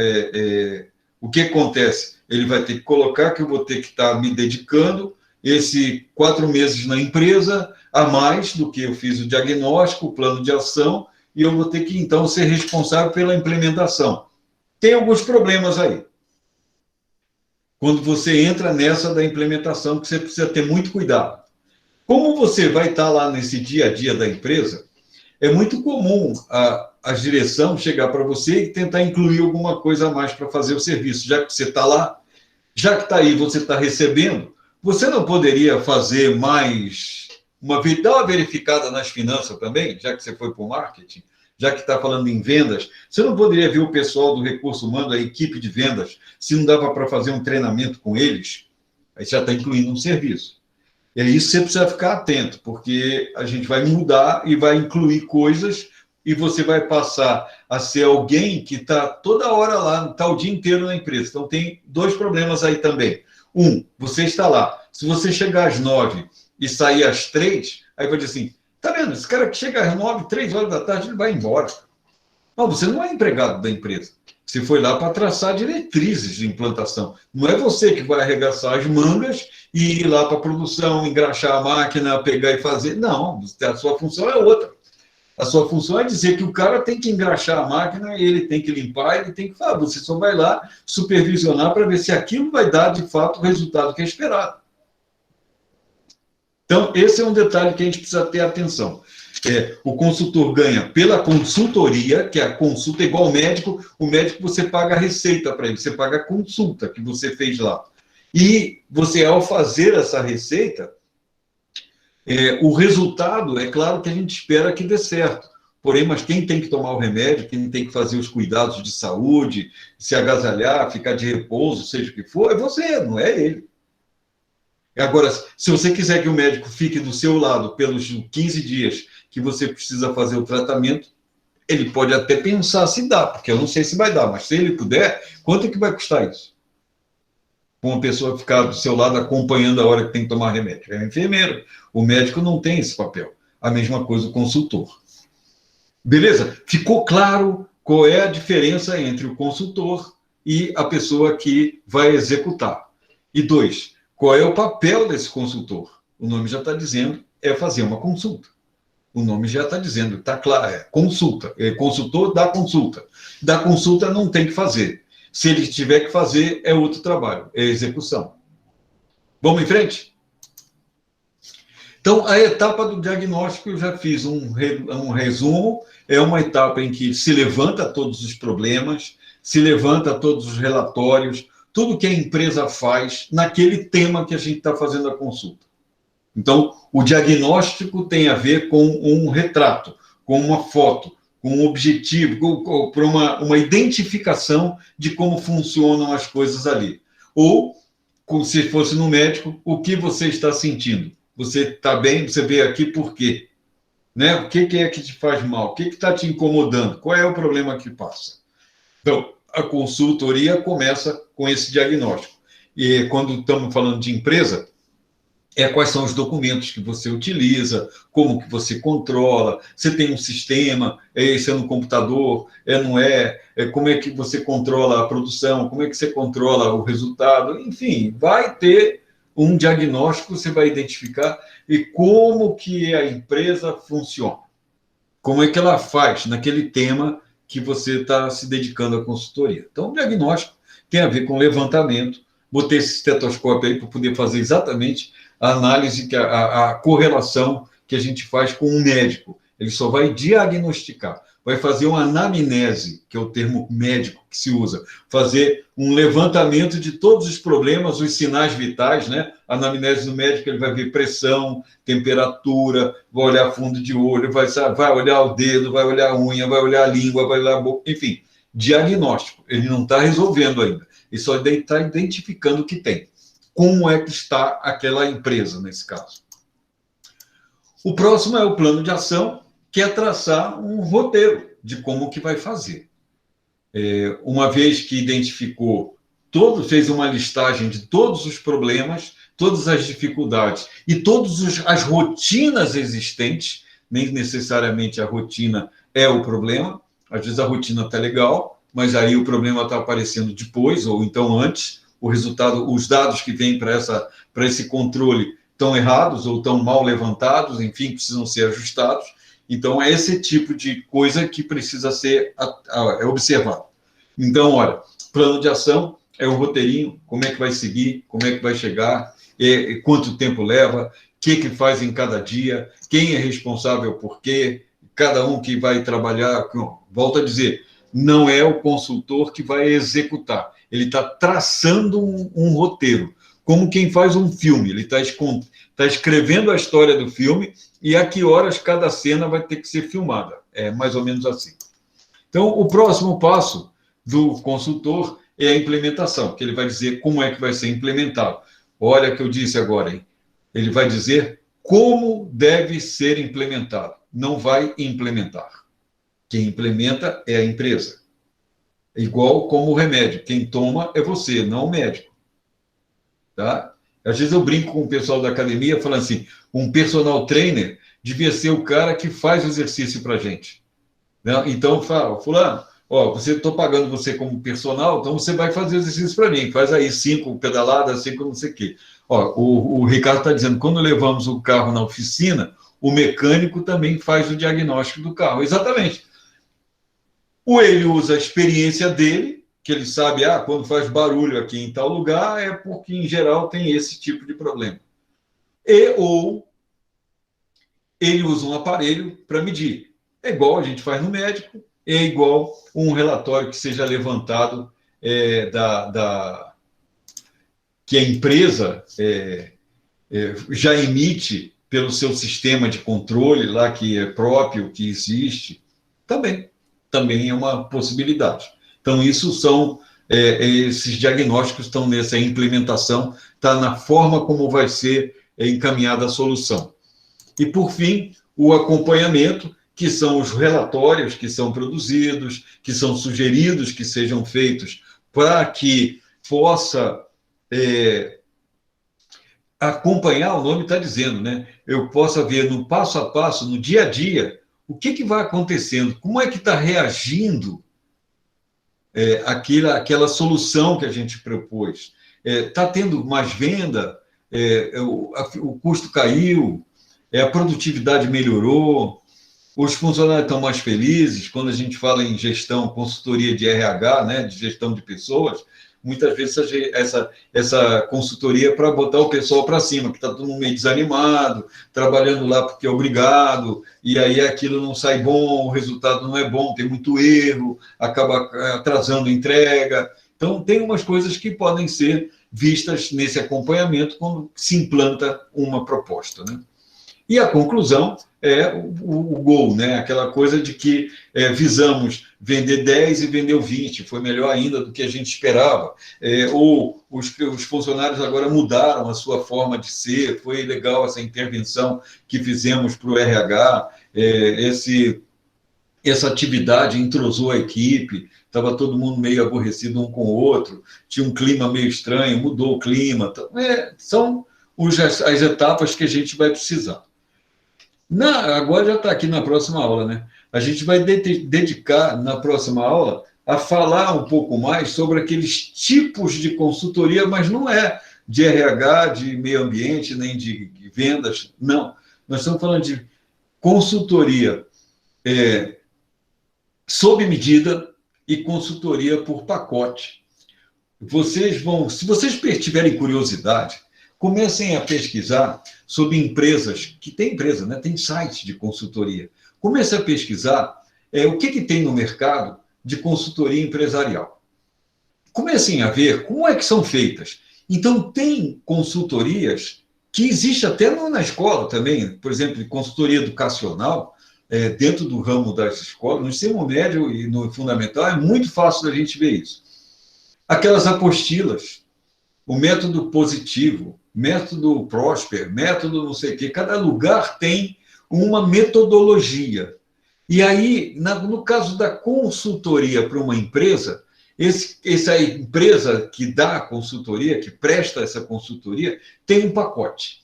[SPEAKER 1] o que acontece? Ele vai ter que colocar que eu vou ter que estar me dedicando esse 4 meses na empresa, a mais do que eu fiz o diagnóstico, o plano de ação, e eu vou ter que, então, ser responsável pela implementação. Tem alguns problemas aí. Quando você entra nessa da implementação, que você precisa ter muito cuidado. Como você vai estar lá nesse dia a dia da empresa, é muito comum a direção chegar para você e tentar incluir alguma coisa a mais para fazer o serviço. Já que você está lá, já que está aí, você está recebendo, você não poderia fazer mais dar uma verificada nas finanças também, já que você foi para o marketing, já que está falando em vendas, você não poderia ver o pessoal do recurso humano, a equipe de vendas, se não dava para fazer um treinamento com eles? Aí já está incluindo um serviço. E é isso que você precisa ficar atento, porque a gente vai mudar e vai incluir coisas e você vai passar a ser alguém que está toda hora lá, está o dia inteiro na empresa. Então, tem 2 problemas aí também. Você está lá. Se você chegar às 9 e sair às 3, aí vai dizer assim, tá vendo? Esse cara que chega às 9, 3 horas da tarde, ele vai embora. Não, você não é empregado da empresa. Você foi lá para traçar diretrizes de implantação. Não é você que vai arregaçar as mangas e ir lá para a produção, engraxar a máquina, pegar e fazer. Não, a sua função é outra. A sua função é dizer que o cara tem que engraxar a máquina, ele tem que limpar, ele tem que fazer. Você só vai lá supervisionar para ver se aquilo vai dar, de fato, o resultado que é esperado. Então, esse é um detalhe que a gente precisa ter atenção. O consultor ganha pela consultoria, que é a consulta igual ao médico. O médico, você paga a receita para ele, você paga a consulta que você fez lá. E você, ao fazer essa receita, o resultado, é claro que a gente espera que dê certo. Porém, mas quem tem que tomar o remédio, quem tem que fazer os cuidados de saúde, se agasalhar, ficar de repouso, seja o que for, é você, não é ele. Agora, se você quiser que o médico fique do seu lado pelos 15 dias que você precisa fazer o tratamento, ele pode até pensar se dá, porque eu não sei se vai dar, mas se ele puder, quanto é que vai custar isso? Com uma pessoa ficar do seu lado acompanhando a hora que tem que tomar remédio. É um enfermeiro. O médico não tem esse papel. A mesma coisa o consultor. Beleza? Ficou claro qual é a diferença entre o consultor e a pessoa que vai executar. E 2, qual é o papel desse consultor? O nome já está dizendo, é fazer uma consulta. O nome já está dizendo, está claro, é consulta. É consultor da consulta. Da consulta não tem que fazer. Se ele tiver que fazer, é outro trabalho, é execução. Vamos em frente? Então, a etapa do diagnóstico, eu já fiz um resumo, é uma etapa em que se levanta todos os problemas, se levanta todos os relatórios, tudo que a empresa faz naquele tema que a gente está fazendo a consulta. Então, o diagnóstico tem a ver com um retrato, com uma foto, com um objetivo, para uma identificação de como funcionam as coisas ali. Ou, como se fosse no médico, o que você está sentindo. Você está bem, você veio aqui por quê? Né? O que é que te faz mal? O que está te incomodando? Qual é o problema que passa? Então, a consultoria começa com esse diagnóstico. E quando estamos falando de empresa, quais são os documentos que você utiliza, como que você controla, você tem um sistema, isso é no computador, não é, como é que você controla a produção, como é que você controla o resultado, enfim, vai ter um diagnóstico, você vai identificar e como que a empresa funciona, como é que ela faz naquele tema que você está se dedicando à consultoria. Então, o diagnóstico tem a ver com levantamento, botei esse estetoscópio aí para poder fazer exatamente a análise, a correlação que a gente faz com um médico. Ele só vai diagnosticar, vai fazer uma anamnese, que é o termo médico que se usa, fazer um levantamento de todos os problemas, os sinais vitais, né? A anamnese do médico, ele vai ver pressão, temperatura, vai olhar fundo de olho, vai olhar o dedo, vai olhar a unha, vai olhar a língua, vai olhar a boca, enfim. diagnóstico. Ele não está resolvendo ainda. Ele só está identificando o que tem. Como é que está aquela empresa, nesse caso. O próximo é o plano de ação, que é traçar um roteiro de como que vai fazer. Uma vez que identificou, fez uma listagem de todos os problemas, todas as dificuldades e todas as rotinas existentes, nem necessariamente a rotina é o problema, às vezes a rotina está legal, mas aí o problema está aparecendo depois, ou então antes, o resultado, os dados que vêm para esse controle estão errados ou estão mal levantados, enfim, precisam ser ajustados. Então, é esse tipo de coisa que precisa ser observado. Então, olha, plano de ação é o roteirinho, como é que vai seguir, como é que vai chegar, quanto tempo leva, o que faz em cada dia, quem é responsável por quê, cada um que vai trabalhar. Volto a dizer, não é o consultor que vai executar, ele está traçando um roteiro, como quem faz um filme, ele está escrevendo a história do filme e a que horas cada cena vai ter que ser filmada. É mais ou menos assim. Então, o próximo passo do consultor é a implementação, que ele vai dizer como é que vai ser implementado. Olha o que eu disse agora, hein? Ele vai dizer como deve ser implementado, não vai implementar. Quem implementa é a empresa. Igual como o remédio, quem toma é você, não o médico. Tá? Às vezes eu brinco com o pessoal da academia falando assim, um personal trainer devia ser o cara que faz o exercício para a gente. Né? Então, fala, fulano, estou pagando você como personal, então você vai fazer o exercício para mim, faz aí 5 pedaladas, 5 não sei o quê. O Ricardo está dizendo, quando levamos o carro na oficina, o mecânico também faz o diagnóstico do carro. Exatamente. Ou ele usa a experiência dele, que ele sabe, quando faz barulho aqui em tal lugar, é porque, em geral, tem esse tipo de problema. Ou ele usa um aparelho para medir. É igual a gente faz no médico, é igual um relatório que seja levantado que a empresa já emite pelo seu sistema de controle lá, que é próprio, que existe, também é uma possibilidade. Então, isso são, esses diagnósticos estão nessa implementação, está na forma como vai ser encaminhada a solução. E, por fim, o acompanhamento, que são os relatórios que são produzidos, que são sugeridos que sejam feitos para que possa acompanhar, o nome está dizendo, né? Eu possa ver no passo a passo, no dia a dia, o que vai acontecendo, como é que está reagindo aquela solução que a gente propôs. Está tendo mais venda, o custo caiu, a produtividade melhorou, os funcionários estão mais felizes. Quando a gente fala em gestão, consultoria de RH, né, de gestão de pessoas, muitas vezes essa consultoria é para botar o pessoal para cima, que está todo mundo meio desanimado, trabalhando lá porque é obrigado, e aí aquilo não sai bom, o resultado não é bom, tem muito erro, acaba atrasando a entrega. Então, tem umas coisas que podem ser vistas nesse acompanhamento quando se implanta uma proposta, né? E a conclusão é o gol, né? Aquela coisa de que visamos vender 10 e vendeu 20, foi melhor ainda do que a gente esperava. Ou os funcionários agora mudaram a sua forma de ser, foi legal essa intervenção que fizemos para o RH, essa atividade entrosou a equipe, estava todo mundo meio aborrecido um com o outro, tinha um clima meio estranho, mudou o clima. Então, são as etapas que a gente vai precisar. Agora já está aqui na próxima aula, né? A gente vai dedicar na próxima aula a falar um pouco mais sobre aqueles tipos de consultoria, mas não é de RH, de meio ambiente, nem de vendas, não. Nós estamos falando de consultoria sob medida e consultoria por pacote. Se vocês tiverem curiosidade, comecem a pesquisar sobre empresas, que tem empresa, né? Tem site de consultoria. Comecem a pesquisar o que tem no mercado de consultoria empresarial. Comecem a ver como é que são feitas. Então, tem consultorias que existem até na escola também, por exemplo, consultoria educacional, dentro do ramo das escolas, no ensino médio e no fundamental, é muito fácil da gente ver isso. Aquelas apostilas, o método positivo, método Prosper, método não sei o quê, cada lugar tem uma metodologia. E aí, no caso da consultoria para uma empresa, essa empresa que dá a consultoria, que presta essa consultoria, tem um pacote.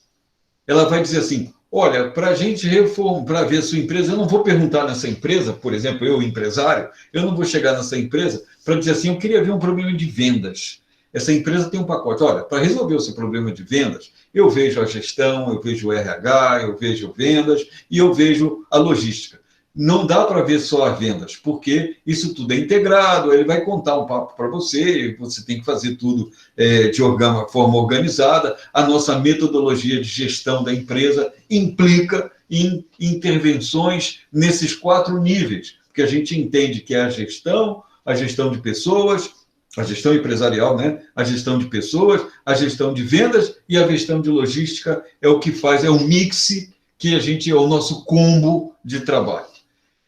[SPEAKER 1] Ela vai dizer assim, olha, para a gente reformar, para ver a sua empresa, eu não vou perguntar nessa empresa, por exemplo, eu, empresário, eu não vou chegar nessa empresa para dizer assim, eu queria ver um problema de vendas. Essa empresa tem um pacote. Olha, para resolver o seu problema de vendas, eu vejo a gestão, eu vejo o RH, eu vejo vendas e eu vejo a logística. Não dá para ver só as vendas, porque isso tudo é integrado, ele vai contar um papo para você, você tem que fazer tudo de forma organizada. A nossa metodologia de gestão da empresa implica em intervenções nesses 4 níveis, porque a gente entende que é a gestão de pessoas, a gestão empresarial, né? A gestão de pessoas, a gestão de vendas e a gestão de logística é o que faz, é o mix que a gente, é o nosso combo de trabalho.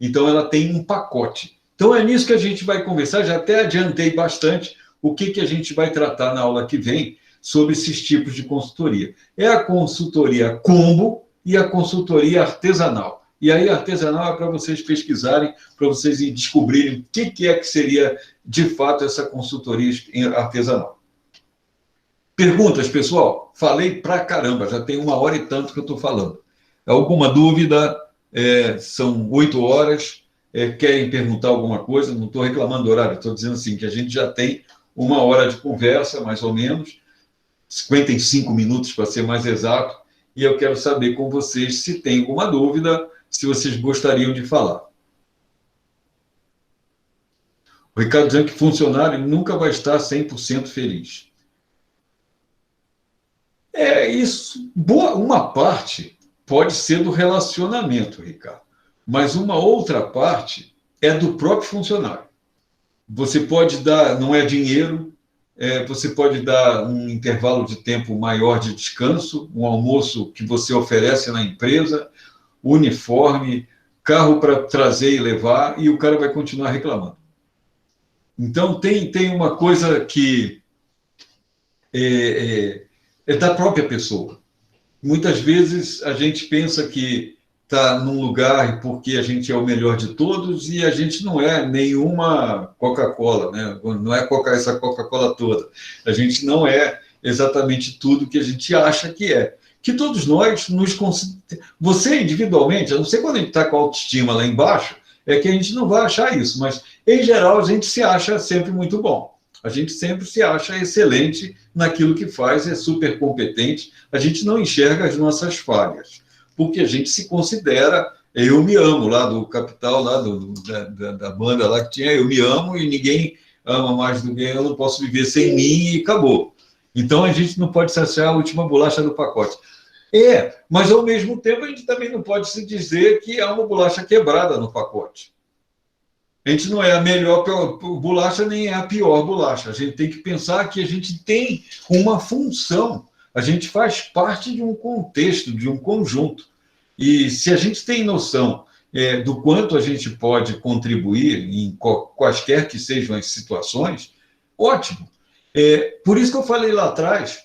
[SPEAKER 1] Então, ela tem um pacote. Então, é nisso que a gente vai conversar. Já até adiantei bastante o que a gente vai tratar na aula que vem sobre esses tipos de consultoria. É a consultoria combo e a consultoria artesanal. E aí, artesanal é para vocês pesquisarem, para vocês descobrirem o que é que seria, de fato, essa consultoria artesanal. Perguntas, pessoal? Falei pra caramba, já tem 1 hora e tanto que eu estou falando. Alguma dúvida? São 8 horas, querem perguntar alguma coisa? Não estou reclamando do horário, estou dizendo assim, que a gente já tem 1 hora de conversa, mais ou menos, 55 minutos para ser mais exato, e eu quero saber com vocês se tem alguma dúvida, se vocês gostariam de falar. O Ricardo dizendo que funcionário nunca vai estar 100% feliz. Isso, uma parte pode ser do relacionamento, Ricardo, mas uma outra parte é do próprio funcionário. Você pode dar, não é dinheiro, você pode dar um intervalo de tempo maior de descanso, um almoço que você oferece na empresa, uniforme, carro para trazer e levar, e o cara vai continuar reclamando. Então, tem uma coisa que é da própria pessoa. Muitas vezes a gente pensa que está num lugar porque a gente é o melhor de todos e a gente não é nenhuma Coca-Cola, né? Não é essa Coca-Cola toda. A gente não é exatamente tudo que a gente acha que é. Que todos nós nos consideramos. Você individualmente, a não ser quando a gente está com a autoestima lá embaixo, é que a gente não vai achar isso, mas em geral a gente se acha sempre muito bom. A gente sempre se acha excelente naquilo que faz, é super competente. A gente não enxerga as nossas falhas, porque a gente se considera, eu me amo, lá do Capital, lá da banda lá que tinha, eu me amo e ninguém ama mais do que eu, não posso viver sem mim e acabou. Então a gente não pode se achar a última bolacha do pacote. Mas ao mesmo tempo a gente também não pode se dizer que há uma bolacha quebrada no pacote. A gente não é a melhor bolacha, nem é a pior bolacha. A gente tem que pensar que a gente tem uma função. A gente faz parte de um contexto, de um conjunto. E se a gente tem noção do quanto a gente pode contribuir em quaisquer que sejam as situações, ótimo. Por isso que eu falei lá atrás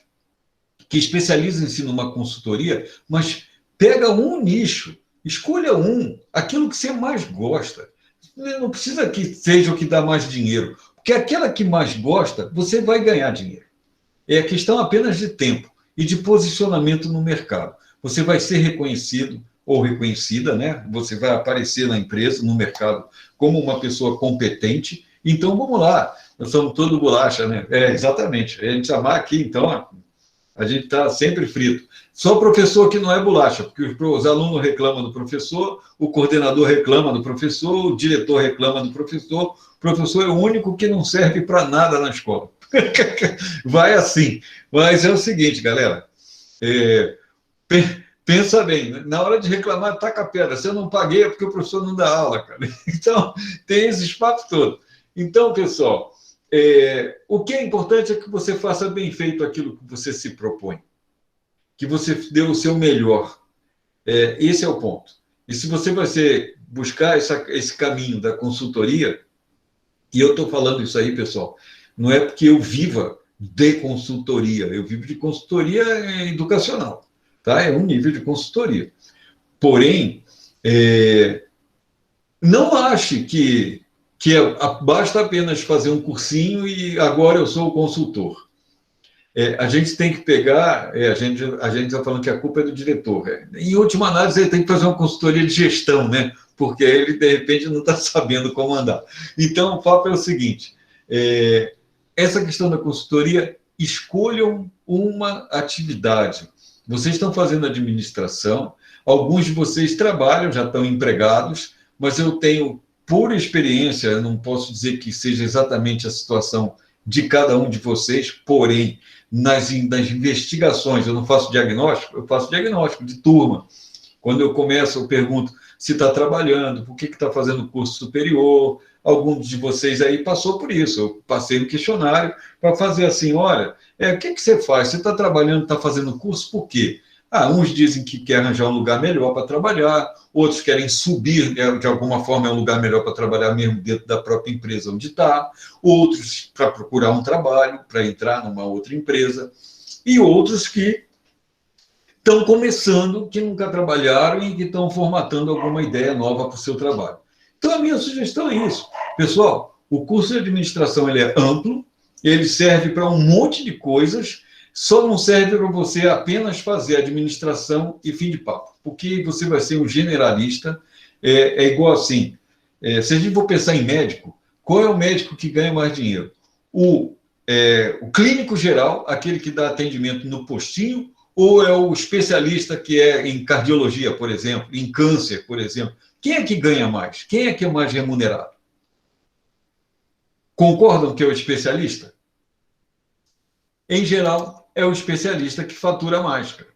[SPEAKER 1] que especializa-se numa consultoria, mas pega um nicho, escolha aquilo que você mais gosta. Não precisa que seja o que dá mais dinheiro, porque aquela que mais gosta, você vai ganhar dinheiro. É questão apenas de tempo e de posicionamento no mercado. Você vai ser reconhecido ou reconhecida, né? Você vai aparecer na empresa, no mercado, como uma pessoa competente. Então, vamos lá. Nós somos todo bolacha, né? Exatamente. A gente chamar aqui, então, a gente está sempre frito. Só o professor que não é bolacha, porque os alunos reclamam do professor, o coordenador reclama do professor, o diretor reclama do professor, o professor é o único que não serve para nada na escola. Vai assim. Mas é o seguinte, galera, pensa bem, né? Na hora de reclamar, taca a pedra. Se eu não paguei é porque o professor não dá aula, cara. Então, tem esses papos todos. Então, pessoal, o que é importante é que você faça bem feito aquilo que você se propõe, que você dê o seu melhor. Esse é o ponto. E se você vai buscar esse caminho da consultoria, e eu estou falando isso aí, pessoal, não é porque eu viva de consultoria, eu vivo de consultoria educacional, tá? É um nível de consultoria. Porém, não ache que basta apenas fazer um cursinho e agora eu sou o consultor. A gente tem que pegar, a gente está falando que a culpa é do diretor. Em última análise, ele tem que fazer uma consultoria de gestão, né? Porque ele, de repente, não está sabendo comandar. Então, o papo é o seguinte: essa questão da consultoria, escolham uma atividade. Vocês estão fazendo administração, alguns de vocês trabalham, já estão empregados, mas eu tenho, por experiência, eu não posso dizer que seja exatamente a situação de cada um de vocês, porém, nas investigações, eu não faço diagnóstico, eu faço diagnóstico de turma. Quando eu começo, eu pergunto se está trabalhando, por que está fazendo curso superior. Alguns de vocês aí passou por isso. Eu passei no questionário para fazer assim, olha, o que você faz? Você está trabalhando, está fazendo curso, por quê? Uns dizem que quer arranjar um lugar melhor para trabalhar, outros querem subir, de alguma forma é um lugar melhor para trabalhar mesmo dentro da própria empresa onde está, outros para procurar um trabalho, para entrar numa outra empresa, e outros que estão começando, que nunca trabalharam e que estão formatando alguma ideia nova para o seu trabalho. Então, a minha sugestão é isso. Pessoal, o curso de administração ele é amplo, ele serve para um monte de coisas, só não serve para você apenas fazer administração e fim de papo, porque você vai ser um generalista, igual assim, se a gente for pensar em médico, qual é o médico que ganha mais dinheiro? O clínico geral, aquele que dá atendimento no postinho, ou é o especialista que é em cardiologia, por exemplo, em câncer, por exemplo? Quem é que ganha mais? Quem é que é mais remunerado? Concordam que é o especialista? Em geral, é o especialista que fatura mais, cara.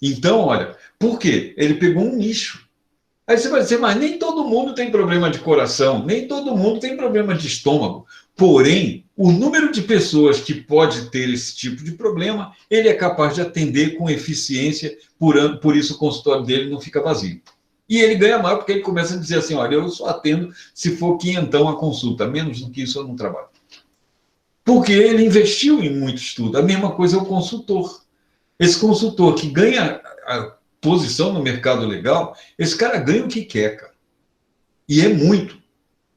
[SPEAKER 1] Então, olha, por quê? Ele pegou um nicho. Aí você vai dizer, mas nem todo mundo tem problema de coração, nem todo mundo tem problema de estômago. Porém, o número de pessoas que pode ter esse tipo de problema, ele é capaz de atender com eficiência, por isso o consultório dele não fica vazio. E ele ganha mais porque ele começa a dizer assim, olha, eu só atendo se for quinhentão a consulta, menos do que isso eu não trabalho. Porque ele investiu em muito estudo. A mesma coisa é o consultor. Esse consultor que ganha a posição no mercado legal, esse cara ganha o que quer, cara. E é muito.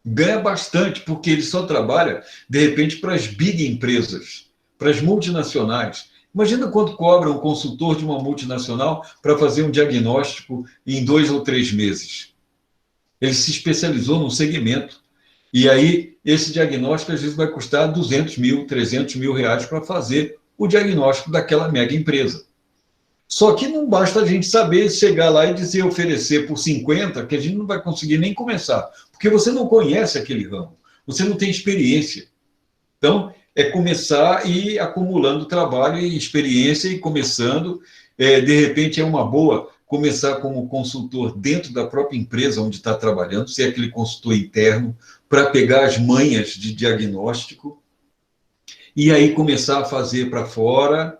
[SPEAKER 1] Ganha bastante, porque ele só trabalha, de repente, para as big empresas, para as multinacionais. Imagina quanto cobra um consultor de uma multinacional para fazer um diagnóstico em 2 ou 3 meses. Ele se especializou num segmento. E aí, esse diagnóstico, às vezes, vai custar 200 mil, 300 mil reais para fazer o diagnóstico daquela mega empresa. Só que não basta a gente saber chegar lá e dizer, oferecer por 50, que a gente não vai conseguir nem começar, porque você não conhece aquele ramo, você não tem experiência. Então, é começar e ir acumulando trabalho e experiência e começando. De repente, é uma boa começar como consultor dentro da própria empresa onde está trabalhando, ser aquele consultor interno, para pegar as manhas de diagnóstico e aí começar a fazer para fora.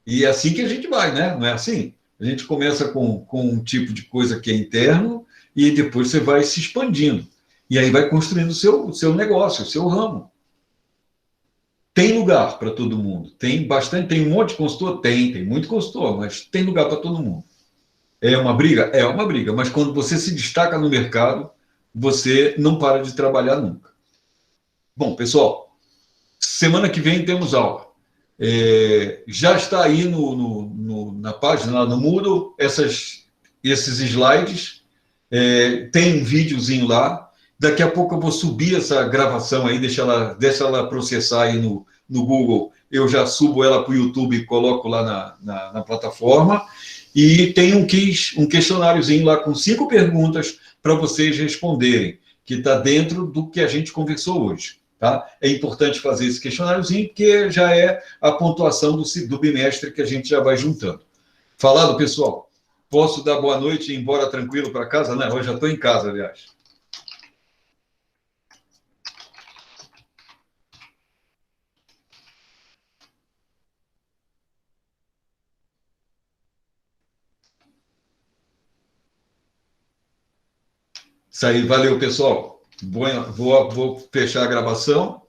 [SPEAKER 1] E é assim que a gente vai, né? Não é assim? A gente começa com um tipo de coisa que é interno e depois você vai se expandindo. E aí vai construindo o seu negócio, o seu ramo. Tem lugar para todo mundo. Tem bastante, tem um monte de consultor? Tem muito consultor, mas tem lugar para todo mundo. É uma briga? É uma briga, mas quando você se destaca no mercado, você não para de trabalhar nunca. Bom, pessoal, semana que vem temos aula. Já está aí na página, lá no Moodle, esses slides. Tem um videozinho lá. Daqui a pouco eu vou subir essa gravação aí, deixa ela processar aí no Google. Eu já subo ela para o YouTube e coloco lá na plataforma. E tem um questionáriozinho lá com 5 perguntas para vocês responderem, que está dentro do que a gente conversou hoje. Tá? É importante fazer esse questionáriozinho, porque já é a pontuação do bimestre que a gente já vai juntando. Falado, pessoal? Posso dar boa noite e ir embora tranquilo para casa? Não, eu já estou em casa, aliás. Isso aí, valeu, pessoal. Vou fechar a gravação.